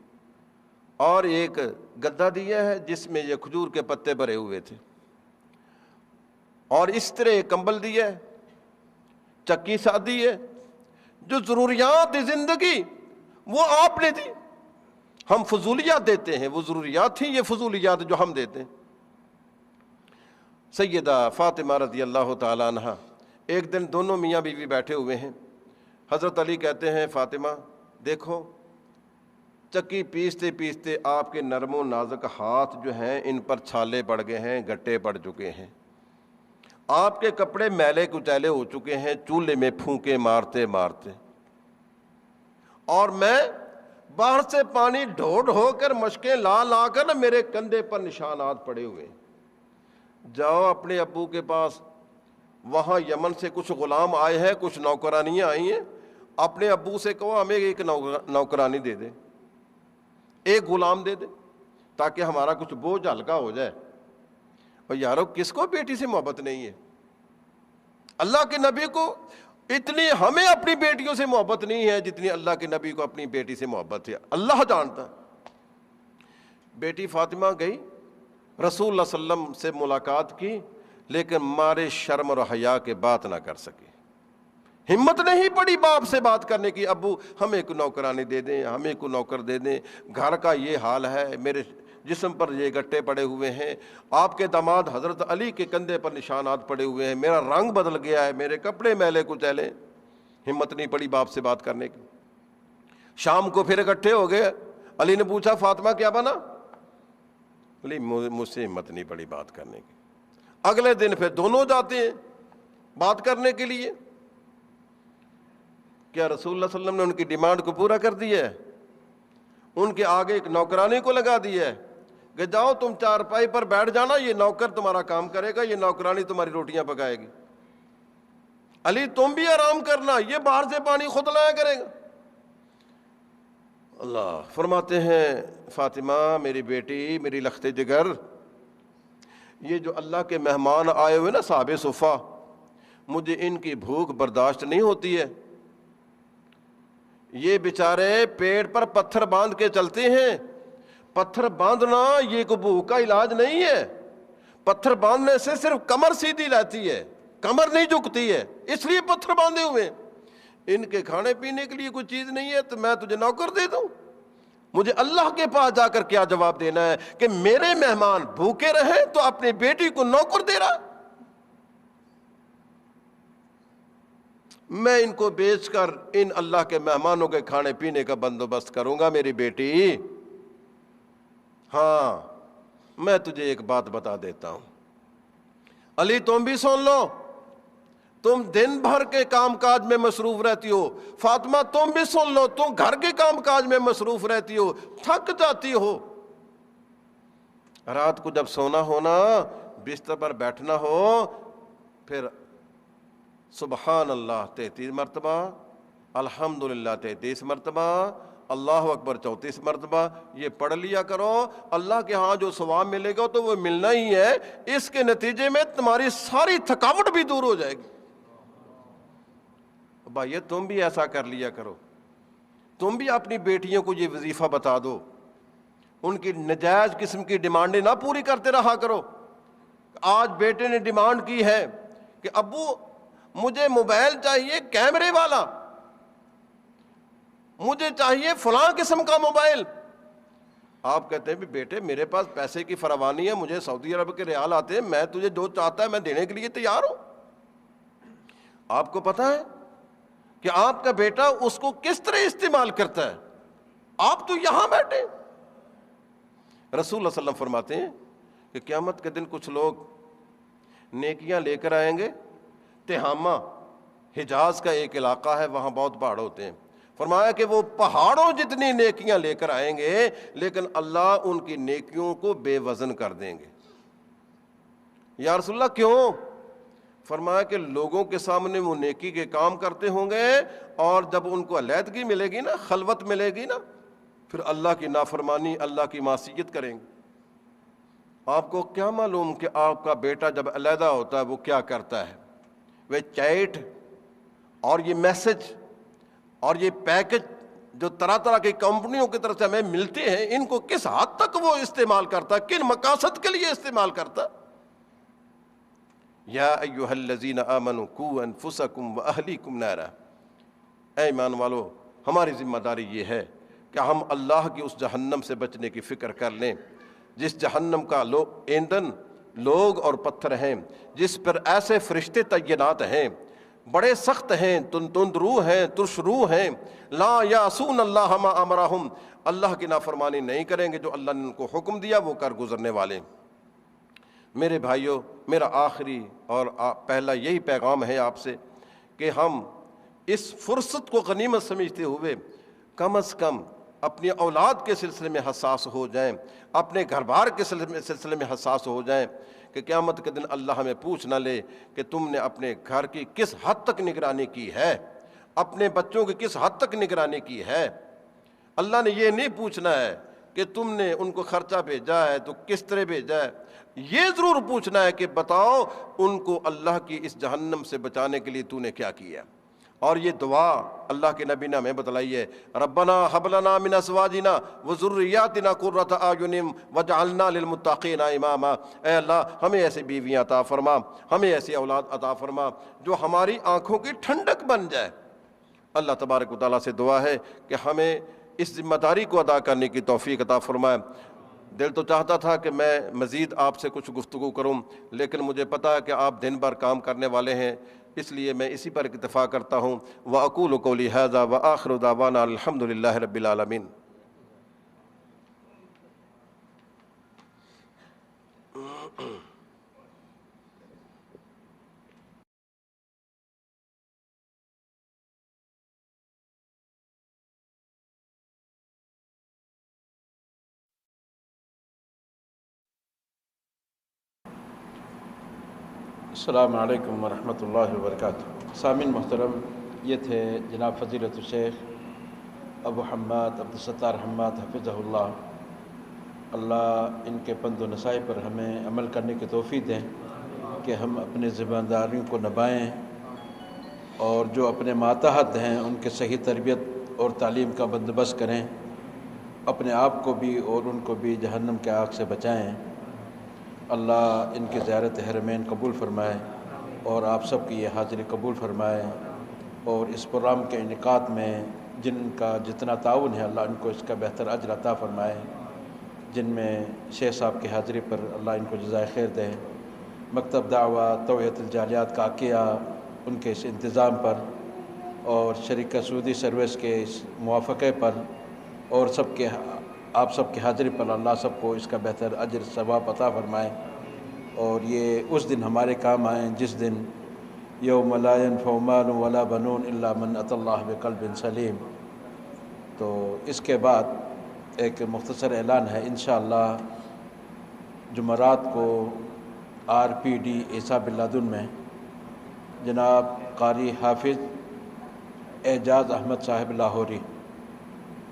اور ایک گدا دیا ہے جس میں یہ کھجور کے پتے بھرے ہوئے تھے، اور اس طرح ایک کمبل دیا ہے، چکی ساتھ دی ہے۔ جو ضروریات زندگی وہ آپ نے دی، ہم فضولیات دیتے ہیں، وہ ضروریات تھیں، یہ فضولیات جو ہم دیتے ہیں۔ سیدہ فاطمہ رضی اللہ تعالی عنہ، ایک دن دونوں میاں بیوی بیٹھے ہوئے ہیں، حضرت علی کہتے ہیں فاطمہ دیکھو چکی پیستے پیستے آپ کے نرم و نازک ہاتھ جو ہیں ان پر چھالے پڑ گئے ہیں، گٹے پڑ چکے ہیں، آپ کے کپڑے میلے کچیلے ہو چکے ہیں چولہے میں پھونکے مارتے مارتے، اور میں باہر سے پانی ڈھو ڈھو کر مشکیں لا لا کر نا میرے کندھے پر نشانات پڑے ہوئے۔ جاؤ اپنے ابو کے پاس، وہاں یمن سے کچھ غلام آئے ہیں، کچھ نوکرانیاں آئی ہیں، اپنے ابو سے کہو ہمیں ایک نوکرانی دے دے، ایک غلام دے دے، تاکہ ہمارا کچھ بوجھ ہلکا ہو جائے۔ اور یارو کس کو بیٹی سے محبت نہیں ہے؟ اللہ کے نبی کو اتنی ہمیں اپنی بیٹیوں سے محبت نہیں ہے جتنی اللہ کے نبی کو اپنی بیٹی سے محبت ہے، اللہ جانتا۔ بیٹی فاطمہ گئی، رسول اللہ صلی اللہ علیہ وسلم سے ملاقات کی، لیکن مارے شرم اور حیا کے بات نہ کر سکے، ہمت نہیں پڑی باپ سے بات کرنے کی، ابو ہمیں کو نوکرانی دے دیں، ہمیں کو نوکر دے دیں، گھر کا یہ حال ہے، میرے جسم پر یہ گٹے پڑے ہوئے ہیں، آپ کے داماد حضرت علی کے کندھے پر نشانات پڑے ہوئے ہیں، میرا رنگ بدل گیا ہے، میرے کپڑے میلے کچیلے۔ ہمت نہیں پڑی باپ سے بات کرنے کی۔ شام کو پھر اکٹھے ہو گئے، علی نے پوچھا فاطمہ کیا بنا؟ علی مجھ سے ہمت نہیں پڑی بات کرنے کی۔ اگلے دن پھر دونوں جاتے ہیں بات کرنے کے لیے۔ کیا رسول اللہ صلی اللہ علیہ وسلم نے ان کی ڈیمانڈ کو پورا کر دیا ہے؟ ان کے آگے ایک نوکرانی کو لگا دیا ہے کہ جاؤ تم چارپائی پر بیٹھ جانا، یہ نوکر تمہارا کام کرے گا، یہ نوکرانی تمہاری روٹیاں پکائے گی۔ علی تم بھی آرام کرنا، یہ باہر سے پانی خود لایا کرے گا۔ اللہ فرماتے ہیں فاطمہ میری بیٹی، میری لخت جگر، یہ جو اللہ کے مہمان آئے ہوئے نا صحاب صفہ، مجھے ان کی بھوک برداشت نہیں ہوتی ہے، یہ بیچارے پیڑ پر پتھر باندھ کے چلتے ہیں، پتھر باندھنا یہ کوئی بھوک کا علاج نہیں ہے، پتھر باندھنے سے صرف کمر سیدھی رہتی ہے، کمر نہیں جھکتی ہے، اس لیے پتھر باندھے ہوئے۔ ان کے کھانے پینے کے لیے کوئی چیز نہیں ہے تو میں تجھے نوکر دے دوں؟ مجھے اللہ کے پاس جا کر کیا جواب دینا ہے کہ میرے مہمان بھوکے رہیں تو اپنی بیٹی کو نوکر دے رہا؟ میں ان کو بیچ کر ان اللہ کے مہمانوں کے کھانے پینے کا بندوبست کروں گا میری بیٹی۔ ہاں میں تجھے ایک بات بتا دیتا ہوں، علی تم بھی سن لو، تم دن بھر کے کام کاج میں مصروف رہتی ہو، فاطمہ تم بھی سن لو، تم گھر کے کام کاج میں مصروف رہتی ہو، تھک جاتی ہو، رات کو جب سونا ہونا بستر پر بیٹھنا ہو، پھر سبحان اللہ 33 مرتبہ، الحمدللہ 33 مرتبہ، اللہ اکبر 34 مرتبہ یہ پڑھ لیا کرو، اللہ کے ہاں جو ثواب ملے گا تو وہ ملنا ہی ہے، اس کے نتیجے میں تمہاری ساری تھکاوٹ بھی دور ہو جائے گی۔ بھائی تم بھی ایسا کر لیا کرو، تم بھی اپنی بیٹیوں کو یہ وظیفہ بتا دو، ان کی نجائز قسم کی ڈیمانڈیں نہ پوری کرتے رہا کرو۔ آج بیٹے نے ڈیمانڈ کی ہے کہ ابو مجھے موبائل چاہیے کیمرے والا، مجھے چاہیے فلاں قسم کا موبائل۔ آپ کہتے ہیں بھی بیٹے میرے پاس پیسے کی فراوانی ہے، مجھے سعودی عرب کے ریال آتے ہیں، میں تجھے جو چاہتا ہے میں دینے کے لیے تیار ہوں۔ آپ کو پتا ہے کہ آپ کا بیٹا اس کو کس طرح استعمال کرتا ہے؟ آپ تو یہاں بیٹھے۔ رسول اللہ صلی اللہ علیہ وسلم فرماتے ہیں کہ قیامت کے دن کچھ لوگ نیکیاں لے کر آئیں گے، تہامہ حجاز کا ایک علاقہ ہے، وہاں بہت پہاڑ ہوتے ہیں، فرمایا کہ وہ پہاڑوں جتنی نیکیاں لے کر آئیں گے لیکن اللہ ان کی نیکیوں کو بے وزن کر دیں گے۔ یا رسول اللہ کیوں؟ فرمایا کہ لوگوں کے سامنے وہ نیکی کے کام کرتے ہوں گے، اور جب ان کو علیحدگی ملے گی نا، خلوت ملے گی نا، پھر اللہ کی نافرمانی، اللہ کی معصیت کریں گے۔ آپ کو کیا معلوم کہ آپ کا بیٹا جب علیحدہ ہوتا ہے وہ کیا کرتا ہے؟ وہ چیٹ اور یہ میسج اور یہ پیکج جو طرح طرح کی کمپنیوں کی طرف سے ہمیں ملتے ہیں، ان کو کس حد تک وہ استعمال کرتا ہے، کن مقاصد کے لیے استعمال کرتا؟ یا ایھا الذین آمنوا قوا انفسکم واہلیکم نارا، اے ایمان والو، ہماری ذمہ داری یہ ہے کہ ہم اللہ کی اس جہنم سے بچنے کی فکر کر لیں جس جہنم کا ایندھن لوگ اور پتھر ہیں، جس پر ایسے فرشتے تعینات ہیں، بڑے سخت ہیں، تند روح ہیں، ترش روح ہیں، لا یعصون اللہ ما امرہم، اللہ کی نافرمانی نہیں کریں گے، جو اللہ نے ان کو حکم دیا وہ کر گزرنے والے۔ میرے بھائیوں، میرا آخری اور پہلا یہی پیغام ہے آپ سے کہ ہم اس فرصت کو غنیمت سمجھتے ہوئے کم از کم اپنی اولاد کے سلسلے میں حساس ہو جائیں، اپنے گھر بار کے سلسلے میں حساس ہو جائیں کہ قیامت کے دن اللہ ہمیں پوچھ نہ لے کہ تم نے اپنے گھر کی کس حد تک نگرانی کی ہے، اپنے بچوں کی کس حد تک نگرانی کی ہے۔ اللہ نے یہ نہیں پوچھنا ہے کہ تم نے ان کو خرچہ بھیجا ہے تو کس طرح بھیجا ہے، یہ ضرور پوچھنا ہے کہ بتاؤ ان کو اللہ کی اس جہنم سے بچانے کے لیے تو نے کیا کیا۔ اور یہ دعا اللہ کے نبی نے ہمیں بتلائی ہے، ربنا ھب لنا من ازواجنا وذریاتنا قرۃ اعین واجعلنا للمتقین اماما، اے اللہ ہمیں ایسی بیویاں عطا فرما، ہمیں ایسی اولاد عطا فرما جو ہماری آنکھوں کی ٹھنڈک بن جائے۔ اللہ تبارک و تعالیٰ سے دعا ہے کہ ہمیں اس ذمہ داری کو ادا کرنے کی توفیق عطا فرمائے۔ دل تو چاہتا تھا کہ میں مزید آپ سے کچھ گفتگو کروں، لیکن مجھے پتا ہے کہ آپ دن بھر کام کرنے والے ہیں، اس لیے میں اسی پر اکتفا کرتا ہوں۔ وَأَقُولُ قَوْلِي هَذَا وَآخِرُ دَعْوَانَا الْحَمْدُ لِلَّهِ رَبِّ الْعَالَمِينَ۔ السلام علیکم ورحمۃ اللہ وبرکاتہ۔ سامعین محترم، یہ تھے جناب فضیلت الشیخ ابو حماد عبدالستار حماد حفظہ اللہ۔ اللہ ان کے پند و نصائح پر ہمیں عمل کرنے کی توفیق دیں کہ ہم اپنے ذمہ داریوں کو نبھائیں اور جو اپنے ماتحت ہیں ان کے صحیح تربیت اور تعلیم کا بندوبست کریں، اپنے آپ کو بھی اور ان کو بھی جہنم کے آگ سے بچائیں۔ اللہ ان کی زیارت حرمین قبول فرمائے اور آپ سب کی یہ حاضری قبول فرمائے، اور اس پروگرام کے انعقاد میں جن کا جتنا تعاون ہے اللہ ان کو اس کا بہتر اجر عطا فرمائے، جن میں شیخ صاحب کی حاضری پر اللہ ان کو جزائے خیر دے، مکتب دعوت توعیت الجالیات کا عقیہ ان کے اس انتظام پر اور شریکہ سعودی سروس کے اس موافقے پر اور آپ سب کی حاضری پر اللہ سب کو اس کا بہتر اجر ثواب عطا فرمائے، اور یہ اس دن ہمارے کام آئیں جس دن یوم لا ينفع مال ولا بنون الا من اتى اللہ بقلب سلیم۔ تو اس کے بعد ایک مختصر اعلان ہے، انشاءاللہ جمعرات کو RPD عیسیٰ بن لادن میں جناب قاری حافظ اعجاز احمد صاحب لاہوری،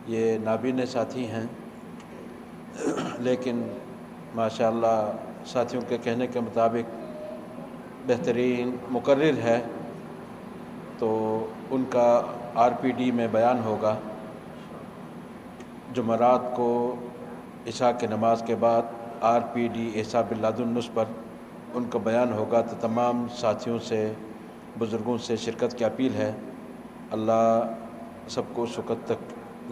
یہ نابینا ساتھی ہیں لیکن ماشاءاللہ ساتھیوں کے کہنے کے مطابق بہترین مقرر ہے، تو ان کا RPD میں بیان ہوگا جمعرات کو عشاء کی نماز کے بعد RPD عیسیٰ بن لادن نص پر ان کا بیان ہوگا۔ تو تمام ساتھیوں سے بزرگوں سے شرکت کی اپیل ہے، اللہ سب کو اس وقت تک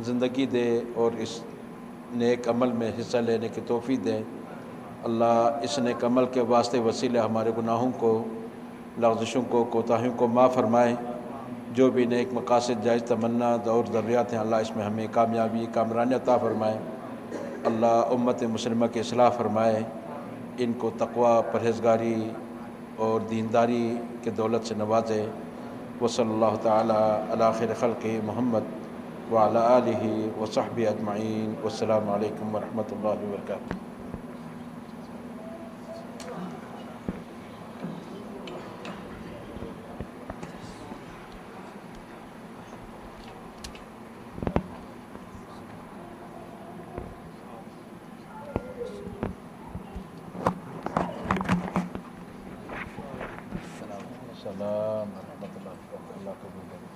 زندگی دے اور اس نیک عمل میں حصہ لینے کی توفیق دے۔ اللہ اس نیک عمل کے واسطے وسیلے ہمارے گناہوں کو، لغزشوں کو، کوتاہیوں کو معاف فرمائے، جو بھی نیک مقاصد جائز تمنا اور ضروریات ہیں اللہ اس میں ہمیں کامیابی کامرانی عطا فرمائے۔ اللہ امت مسلمہ کی اصلاح فرمائے، ان کو تقوی، پرہیزگاری اور دینداری کے دولت سے نوازے۔ وصلی اللہ تعالی علی خیر خلقہ محمد وعلی آلہ وصحبہ اجمعین۔ والسلام علیکم ورحمۃ اللہ وبرکاتہ۔ السلام ورحمۃ اللہ وبرکاتہ. اللہ قبول کرے.